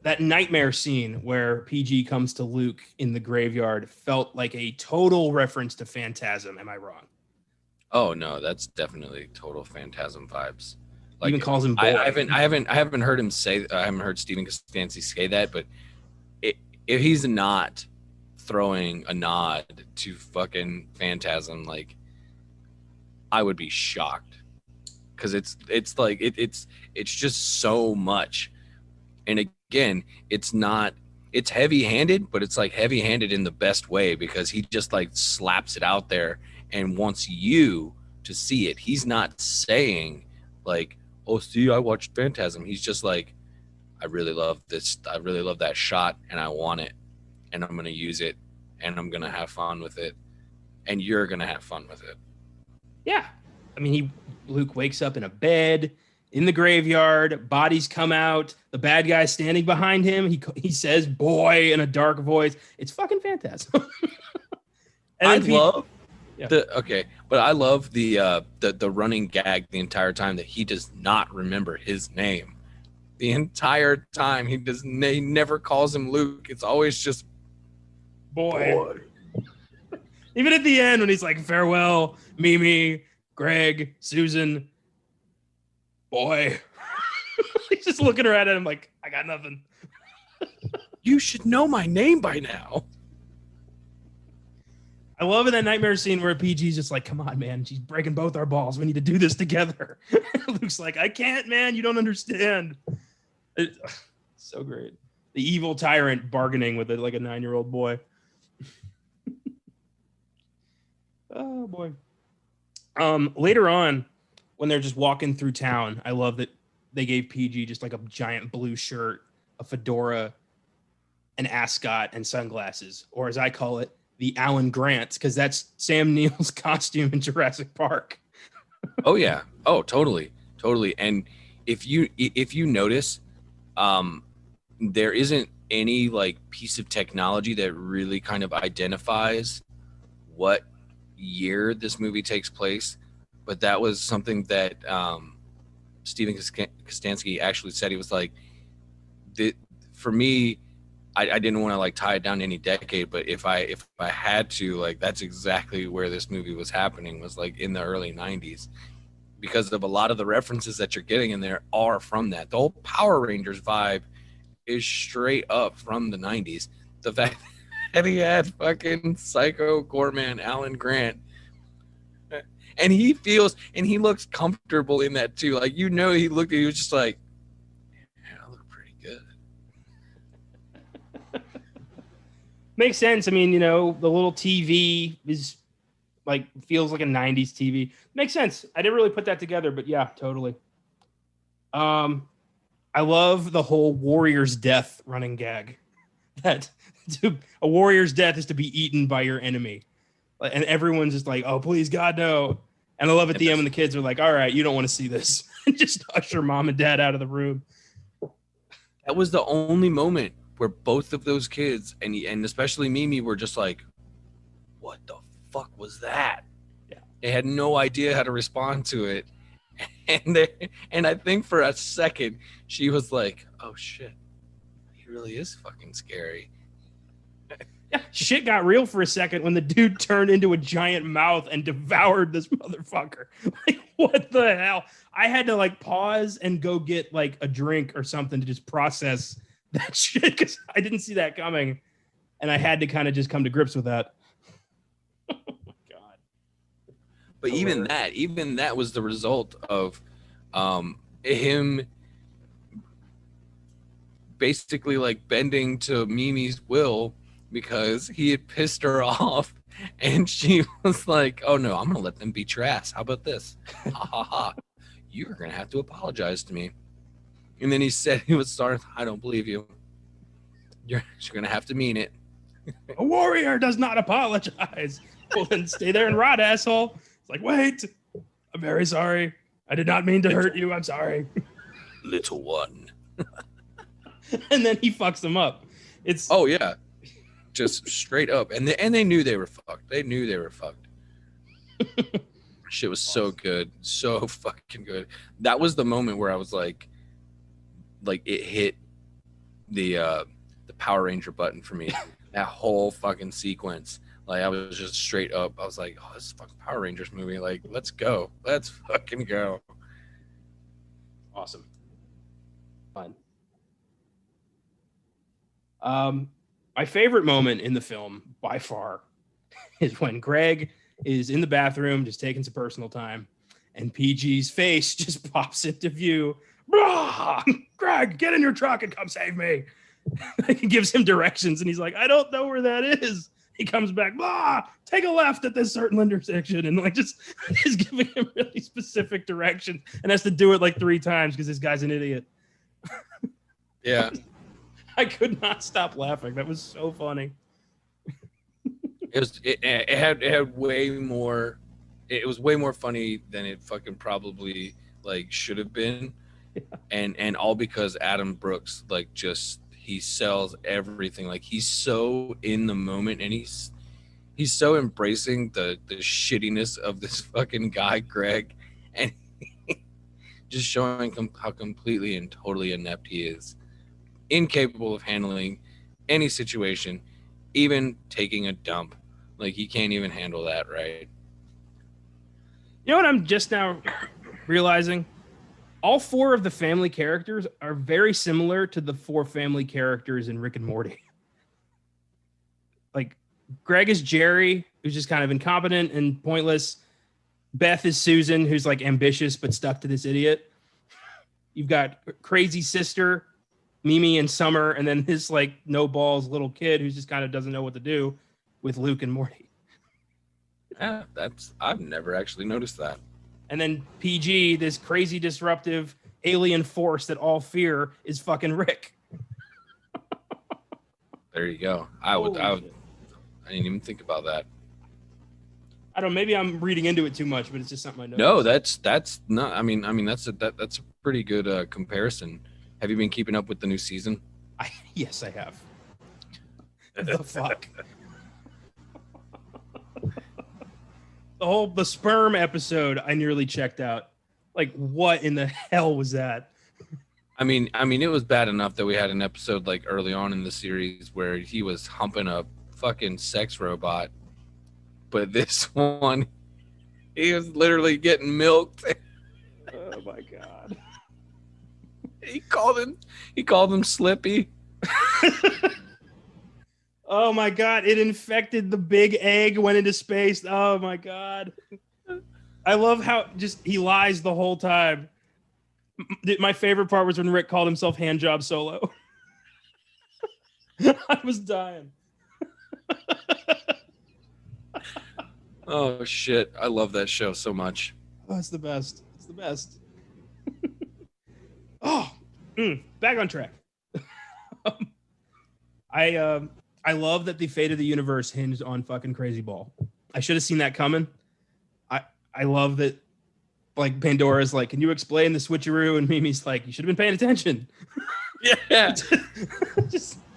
That nightmare scene where PG comes to Luke in the graveyard felt like a total reference to Phantasm. Am I wrong? Oh no, that's definitely total Phantasm vibes. Like, even calls him boy. I haven't heard him say. I haven't heard Stephen Costanzi say that, but if he's not throwing a nod to fucking Phantasm, like, I would be shocked, because it's just so much. And again, it's heavy-handed, but it's like heavy-handed in the best way, because he just like slaps it out there and wants you to see it. He's not saying like, "Oh, see, I watched Phantasm." He's just like, "I really love this. I really love that shot, and I want it, and I'm going to use it, and I'm going to have fun with it, and you're going to have fun with it." Yeah. I mean, Luke wakes up in a bed in the graveyard, bodies come out, the bad guy's standing behind him. He says "boy" in a dark voice. It's fucking Phantasm. I love the running gag the entire time that he does not remember his name. The entire time he never calls him Luke. It's always just boy. Even at the end when he's like, "Farewell, Mimi, Greg, Susan, boy." He's just looking around at him like, "I got nothing." You should know my name by now. I love in that nightmare scene where PG's just like, "Come on, man. She's breaking both our balls. We need to do this together." Luke's like, "I can't, man. You don't understand." So great. The evil tyrant bargaining with it like a 9-year-old boy. Oh, boy. Later on, when they're just walking through town, I love that they gave PG just like a giant blue shirt, a fedora, an ascot, and sunglasses, or as I call it, the Alan Grant, because that's Sam Neill's costume in Jurassic Park. Oh yeah. Oh, totally. And if you notice, there isn't any like piece of technology that really kind of identifies what year this movie takes place, but that was something that Steven Kostanski actually said. He was like, for me, I didn't want to like tie it down to any decade, but if I had to, like, that's exactly where this movie was happening, was like in the early 90s, because of a lot of the references that you're getting in there are from that. The whole Power Rangers vibe is straight up from the 90s. The fact that he had fucking Psycho Goreman Alan Grant, and he looks comfortable in that too. Like, he was just like, yeah, I look pretty good. Makes sense. I mean, the little TV is like, feels like a 90s TV. Makes sense. I didn't really put that together, but yeah, totally. I love the whole warrior's death running gag. That a warrior's death is to be eaten by your enemy. And everyone's just like, oh, please, God, no. And I love at the end when the kids are like, all right, you don't want to see this. And just usher mom and dad out of the room. That was the only moment where both of those kids, and especially Mimi, were just like, what the fuck was that? Yeah. They had no idea how to respond to it. And I think for a second, she was like, oh, shit. He really is fucking scary. Yeah, shit got real for a second when the dude turned into a giant mouth and devoured this motherfucker. Like, what the hell? I had to like pause and go get like a drink or something to just process that shit, because I didn't see that coming, and I had to kind of just come to grips with that. Oh my God. But even that was the result of him basically like bending to Mimi's will, because he had pissed her off, and she was like, oh no, I'm gonna let them beat your ass. How about this? Ha ha ha. You're gonna have to apologize to me. And then he said he was sorry. I don't believe you. You're gonna have to mean it. A warrior does not apologize. Well, then stay there and rot, asshole. It's like, wait, I'm very sorry. I did not mean to hurt you. I'm sorry. Little one. And then he fucks him up. It's oh yeah, just straight up. And they knew they were fucked. They knew they were fucked. Shit was so good, so fucking good. That was the moment where I was like it hit the Power Ranger button for me. That whole fucking sequence. Like, I was just straight up. I was like, oh, this is a fucking Power Rangers movie. Like, let's go. Let's fucking go. Awesome. Fun. My favorite moment in the film, by far, is when Greg is in the bathroom just taking some personal time, and PG's face just pops into view. Greg, get in your truck and come save me. He gives him directions, and he's like, I don't know where that is. He comes back, take a left at this certain intersection, and like just giving him really specific directions, and has to do it like 3 times because this guy's an idiot. Yeah. I could not stop laughing. That was so funny. It had way more. It was way more funny than it fucking probably like should have been. Yeah. And all because Adam Brooks, like, just, he sells everything. Like, he's so in the moment, and he's so embracing the shittiness of this fucking guy, Greg, and just showing how completely and totally inept he is, incapable of handling any situation, even taking a dump. Like, he can't even handle that, right? You know what I'm just now realizing? All 4 of the family characters are very similar to the 4 family characters in Rick and Morty. Like, Greg is Jerry, who's just kind of incompetent and pointless. Beth is Susan, who's like ambitious but stuck to this idiot. You've got crazy sister, Mimi and Summer, and then this like no balls little kid who just kind of doesn't know what to do with Luke and Morty. Yeah, I've never actually noticed that. And then PG, this crazy disruptive alien force that all fear, is fucking Rick. There you go. I didn't even think about that. I don't know, maybe I'm reading into it too much, but it's just something I noticed. No, that's not. I mean that's a pretty good comparison. Have you been keeping up with the new season? Yes, I have. The fuck. The sperm episode, I nearly checked out. Like, what in the hell was that? I mean, it was bad enough that we had an episode like early on in the series where he was humping a fucking sex robot, but this one, he was literally getting milked. Oh my god. He called him Slippy. Oh my god, it infected the big egg, went into space. Oh my god. I love how just he lies the whole time. My favorite part was when Rick called himself Handjob Solo. I was dying. Oh shit, I love that show so much. Oh, it's the best. It's the best. Back on track. I love that the fate of the universe hinged on fucking Crazy Ball. I should have seen that coming. I love that. Like Pandora's like, can you explain the switcheroo? And Mimi's like, you should have been paying attention. Yeah.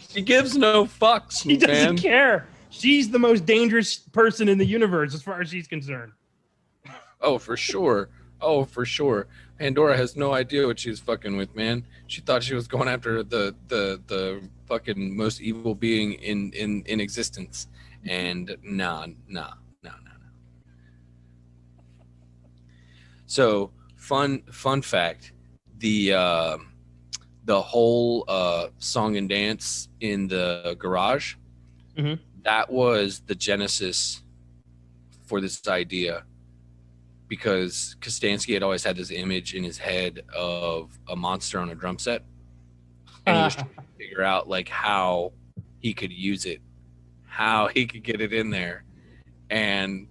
She gives no fucks. She doesn't care. She's the most dangerous person in the universe as far as she's concerned. Oh, for sure. Pandora has no idea what she's fucking with, man. She thought she was going after the fucking most evil being in existence. And nah. So fun fact, the whole song and dance in the garage, that was the genesis for this idea, because Kostansky had always had this image in his head of a monster on a drum set, and he was trying to figure out like how he could use it, how he could get it in there, and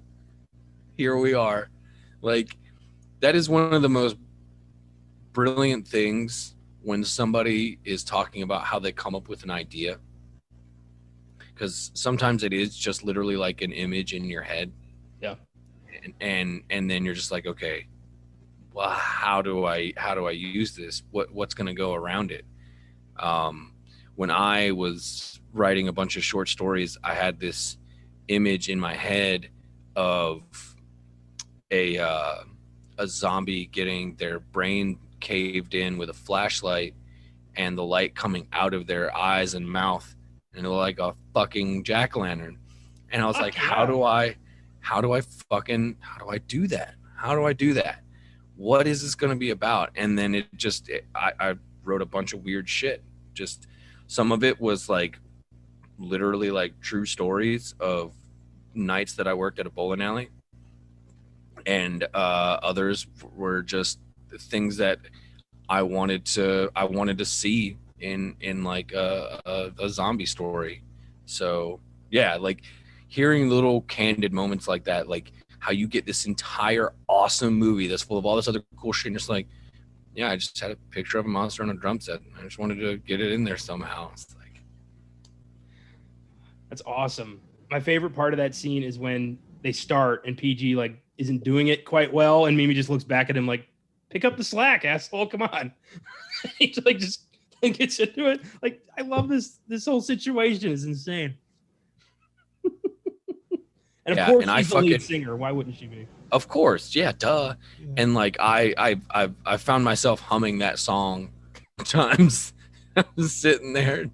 here we are. Like, that is one of the most brilliant things when somebody is talking about how they come up with an idea, because sometimes it is just literally like an image in your head. Yeah. And then you're just like, okay, well, how do I use this? What's going to go around it? When I was writing a bunch of short stories, I had this image in my head of a zombie getting their brain caved in with a flashlight and the light coming out of their eyes and mouth, and like a fucking jack-o'-lantern. And I was like, how do I do that? How do I do that? What is this going to be about? And then I wrote a bunch of weird shit. Just some of it was like literally like true stories of nights that I worked at a bowling alley. And others were just things that I wanted to see in like a zombie story. So yeah, like hearing little candid moments like that, like how you get this entire awesome movie that's full of all this other cool shit, and just like, yeah, I just had a picture of a monster on a drum set. I just wanted to get it in there somehow. It's like, that's awesome. My favorite part of that scene is when they start and PG like isn't doing it quite well, and Mimi just looks back at him like, pick up the slack, asshole, come on. He's like just gets into it. Like, I love this whole situation is insane. And of course she's the lead singer. Why wouldn't she be? Of course, yeah, duh. Yeah. And like I found myself humming that song times. I was sitting there.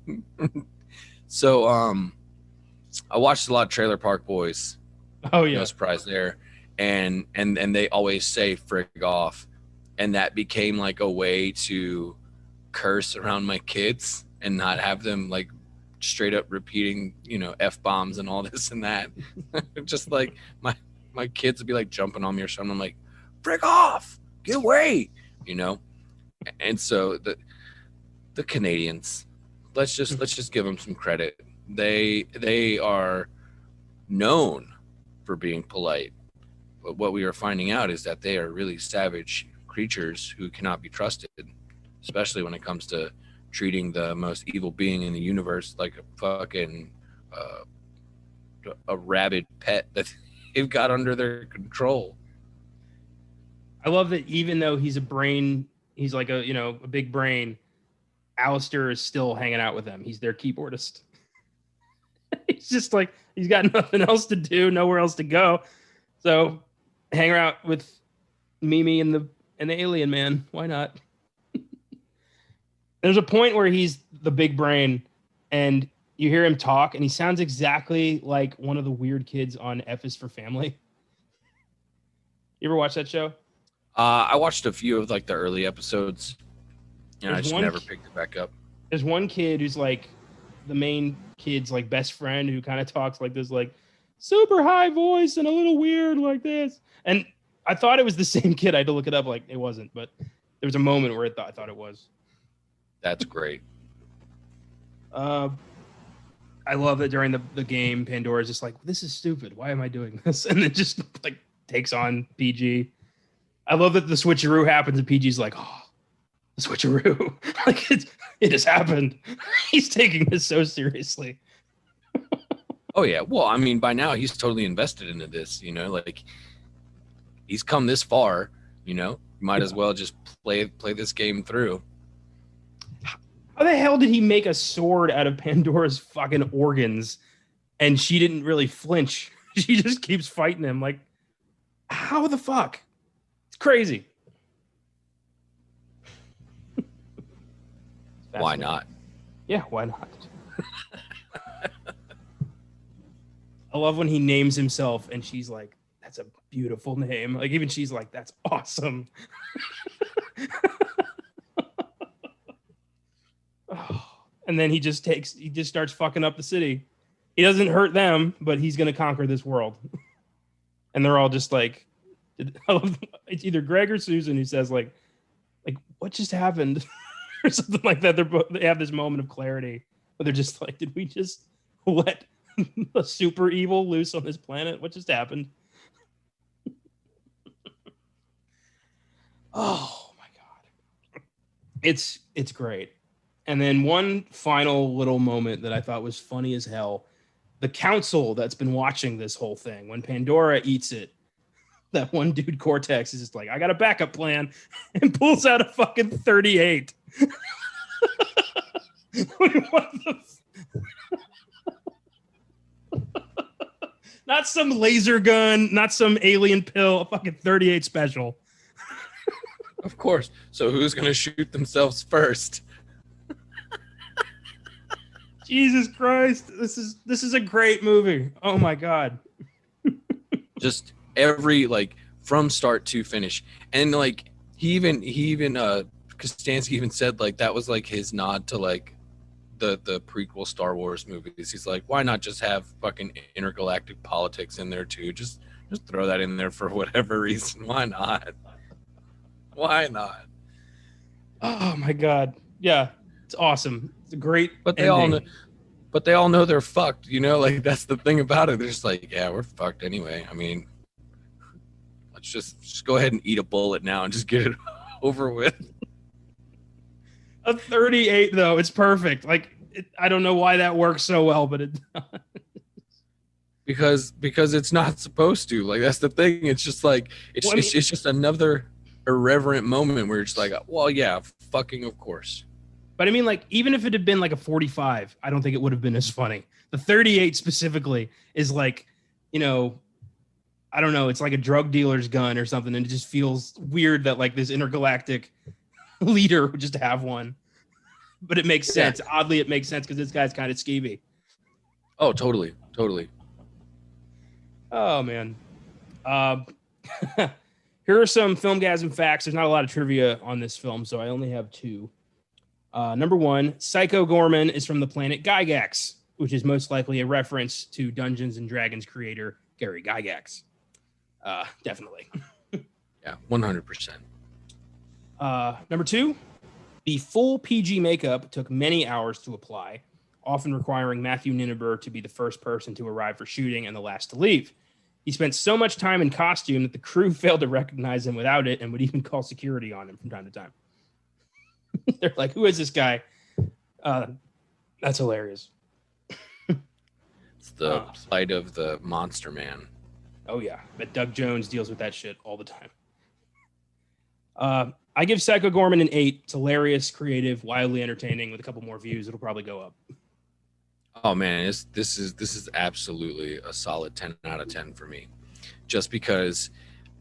So I watched a lot of Trailer Park Boys. Oh yeah. No surprise there. And they always say frig off. And that became like a way to curse around my kids and not have them like straight up repeating, F-bombs and all this and that. Just like my kids would be like jumping on me or something. I'm like, frig off, get away, And so the Canadians, let's just give them some credit. They are known for being polite. But what we are finding out is that they are really savage creatures who cannot be trusted, especially when it comes to treating the most evil being in the universe like a fucking a rabid pet that they've got under their control. I love that even though he's a brain, he's like a big brain, Alistair is still hanging out with them. He's their keyboardist. He's just like, he's got nothing else to do, nowhere else to go. So hang out with Mimi and the alien man. Why not? There's a point where he's the big brain and you hear him talk and he sounds exactly like one of the weird kids on F is for Family. You ever watch that show? I watched a few of like the early episodes and I just never picked it back up. There's one kid who's like the main kid's like best friend who kind of talks like this, like super high voice and a little weird like this. And I thought it was the same kid. I had to look it up. Like it wasn't, but there was a moment where I thought it was. That's great. I love that during the game, Pandora's just like, this is stupid. Why am I doing this? And then just like takes on PG. I love that the switcheroo happens and PG's like, oh, the switcheroo. Like it has happened. He's taking this so seriously. Oh yeah. Well, I mean, by now he's totally invested into this, like he's come this far, might as well just play this game through. How the hell did he make a sword out of Pandora's fucking organs and she didn't really flinch? She just keeps fighting him. Like, how the fuck? It's crazy. Why not? Yeah, why not? I love when he names himself and she's like, that's a beautiful name. Like, even she's like, that's awesome. And then he just starts fucking up the city. He doesn't hurt them, but he's going to conquer this world. And they're all just like, it's either Greg or Susan who says like what just happened? Or something like that. They have this moment of clarity, but they're just like, did we just let a super evil loose on this planet? What just happened? Oh my God. It's great. And then one final little moment that I thought was funny as hell. The council that's been watching this whole thing, when Pandora eats it, that one dude Cortex is just like, I got a backup plan, and pulls out a fucking 38. What the not some laser gun, not some alien pill, a fucking 38 special. Of course. So who's going to shoot themselves first? Jesus Christ. This is a great movie. Oh my God. Just every, like, from start to finish. And like he even Kostansky even said like that was like his nod to like the prequel Star Wars movies. He's like, why not just have fucking intergalactic politics in there too? Just throw that in there for whatever reason. Why not? Why not? Oh my God. Yeah. It's awesome. It's a great But they all know they're fucked, like that's the thing about it. They're just like, yeah, we're fucked anyway. I mean, let's just go ahead and eat a bullet now and just get it over with. A 38 though, it's perfect. Like I don't know why that works so well, but it because it's not supposed to. Like that's the thing. It's just like it's just another irreverent moment where it's like, well, yeah, fucking of course. But I mean, like, even if it had been like a 45, I don't think it would have been as funny. The 38 specifically is like, I don't know. It's like a drug dealer's gun or something. And it just feels weird that like this intergalactic leader would just have one. But it makes sense. Yeah. Oddly, it makes sense because this guy's kind of skeevy. Oh, totally. Oh, man. Here are some Filmgazm facts. There's not a lot of trivia on this film, so I only have two. Number one, Psycho Goreman is from the planet Gygax, which is most likely a reference to Dungeons and Dragons creator Gary Gygax. Definitely. Yeah, 100%. Number two, the full PG makeup took many hours to apply, often requiring Matthew Ninneber to be the first person to arrive for shooting and the last to leave. He spent so much time in costume that the crew failed to recognize him without it and would even call security on him from time to time. They're like, who is this guy? That's hilarious. It's the plight of the monster man. Oh, yeah. But Doug Jones deals with that shit all the time. I give Psycho Goreman an 8. It's hilarious, creative, wildly entertaining. With a couple more views, it'll probably go up. Oh man, this is absolutely a solid 10 out of 10 for me. Just because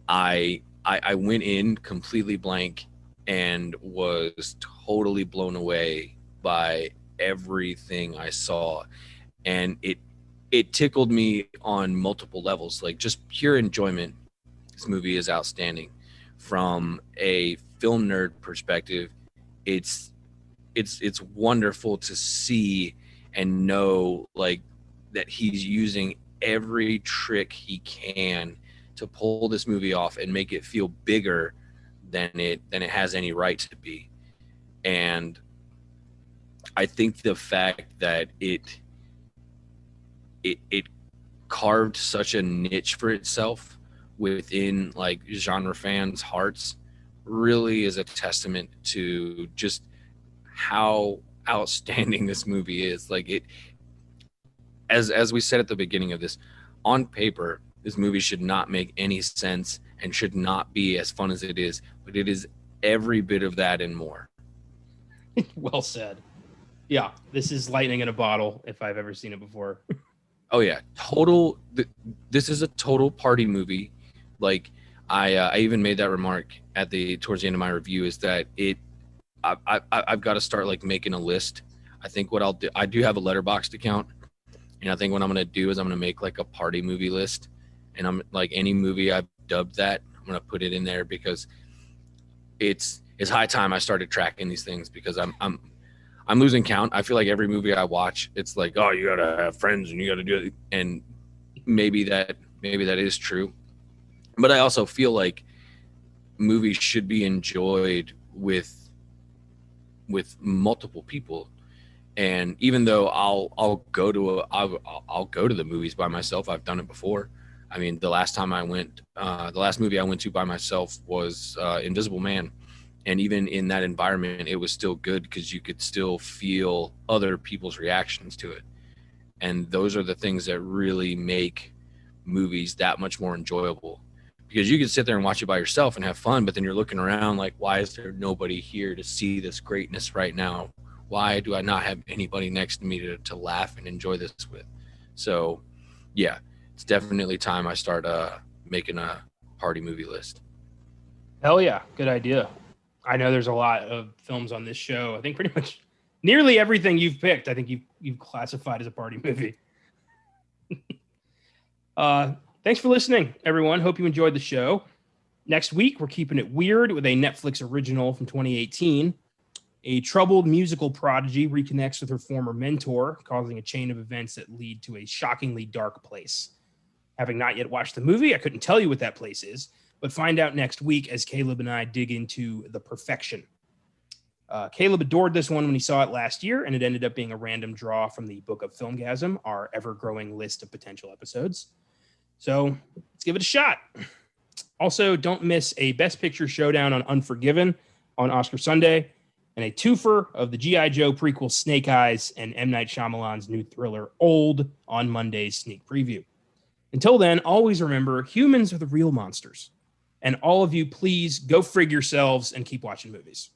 I went in completely blank and was totally blown away by everything I saw, and it tickled me on multiple levels. Like, just pure enjoyment. This movie is outstanding. From a film nerd perspective, it's wonderful to see and know, like, that he's using every trick he can to pull this movie off and make it feel bigger than it has any right to be. And I think the fact that it carved such a niche for itself within, like, genre fans' hearts really is a testament to just how outstanding this movie is. Like, it, as we said at the beginning of this, on paper, this movie should not make any sense and should not be as fun as it is, but it is every bit of that and more. Well said. Yeah, this is lightning in a bottle if I've ever seen it before. Oh yeah, this is a total party movie. Like, I even made that remark towards the end of my review, is that I've got to start, like, making a list. I think what I'll do, I do have a Letterboxd account, and I think what I'm gonna do is I'm gonna make, like, a party movie list, and I'm like, any movie I've dubbed that, I'm gonna put it in there, because it's high time I started tracking these things, because I'm losing count. I feel like every movie I watch, it's like, oh, you gotta have friends and you gotta do it, and maybe that is true, but I also feel like movies should be enjoyed with multiple people. And even though I'll go to the movies by myself, I've done it before. I mean, the last movie I went to by myself was Invisible Man, and even in that environment, it was still good because you could still feel other people's reactions to it. And those are the things that really make movies that much more enjoyable, because you can sit there and watch it by yourself and have fun, but then you're looking around like, why is there nobody here to see this greatness right now? Why do I not have anybody next to me to laugh and enjoy this with? So yeah, it's definitely time I start making a party movie list. Hell yeah, good idea. I know there's a lot of films on this show. I think pretty much nearly everything you've picked, I think you've classified as a party movie. Thanks for listening, everyone. Hope you enjoyed the show. Next week, we're keeping it weird with a Netflix original from 2018. A troubled musical prodigy reconnects with her former mentor, causing a chain of events that lead to a shockingly dark place. Having not yet watched the movie, I couldn't tell you what that place is, but find out next week as Caleb and I dig into The Perfection. Caleb adored this one when he saw it last year, and it ended up being a random draw from the Book of Filmgazm, our ever-growing list of potential episodes. So let's give it a shot. Also, don't miss a Best Picture showdown on Unforgiven on Oscar Sunday, and a twofer of the G.I. Joe prequel Snake Eyes and M. Night Shyamalan's new thriller Old on Monday's sneak preview. Until then, always remember, humans are the real monsters. And all of you, please go frig yourselves and keep watching movies.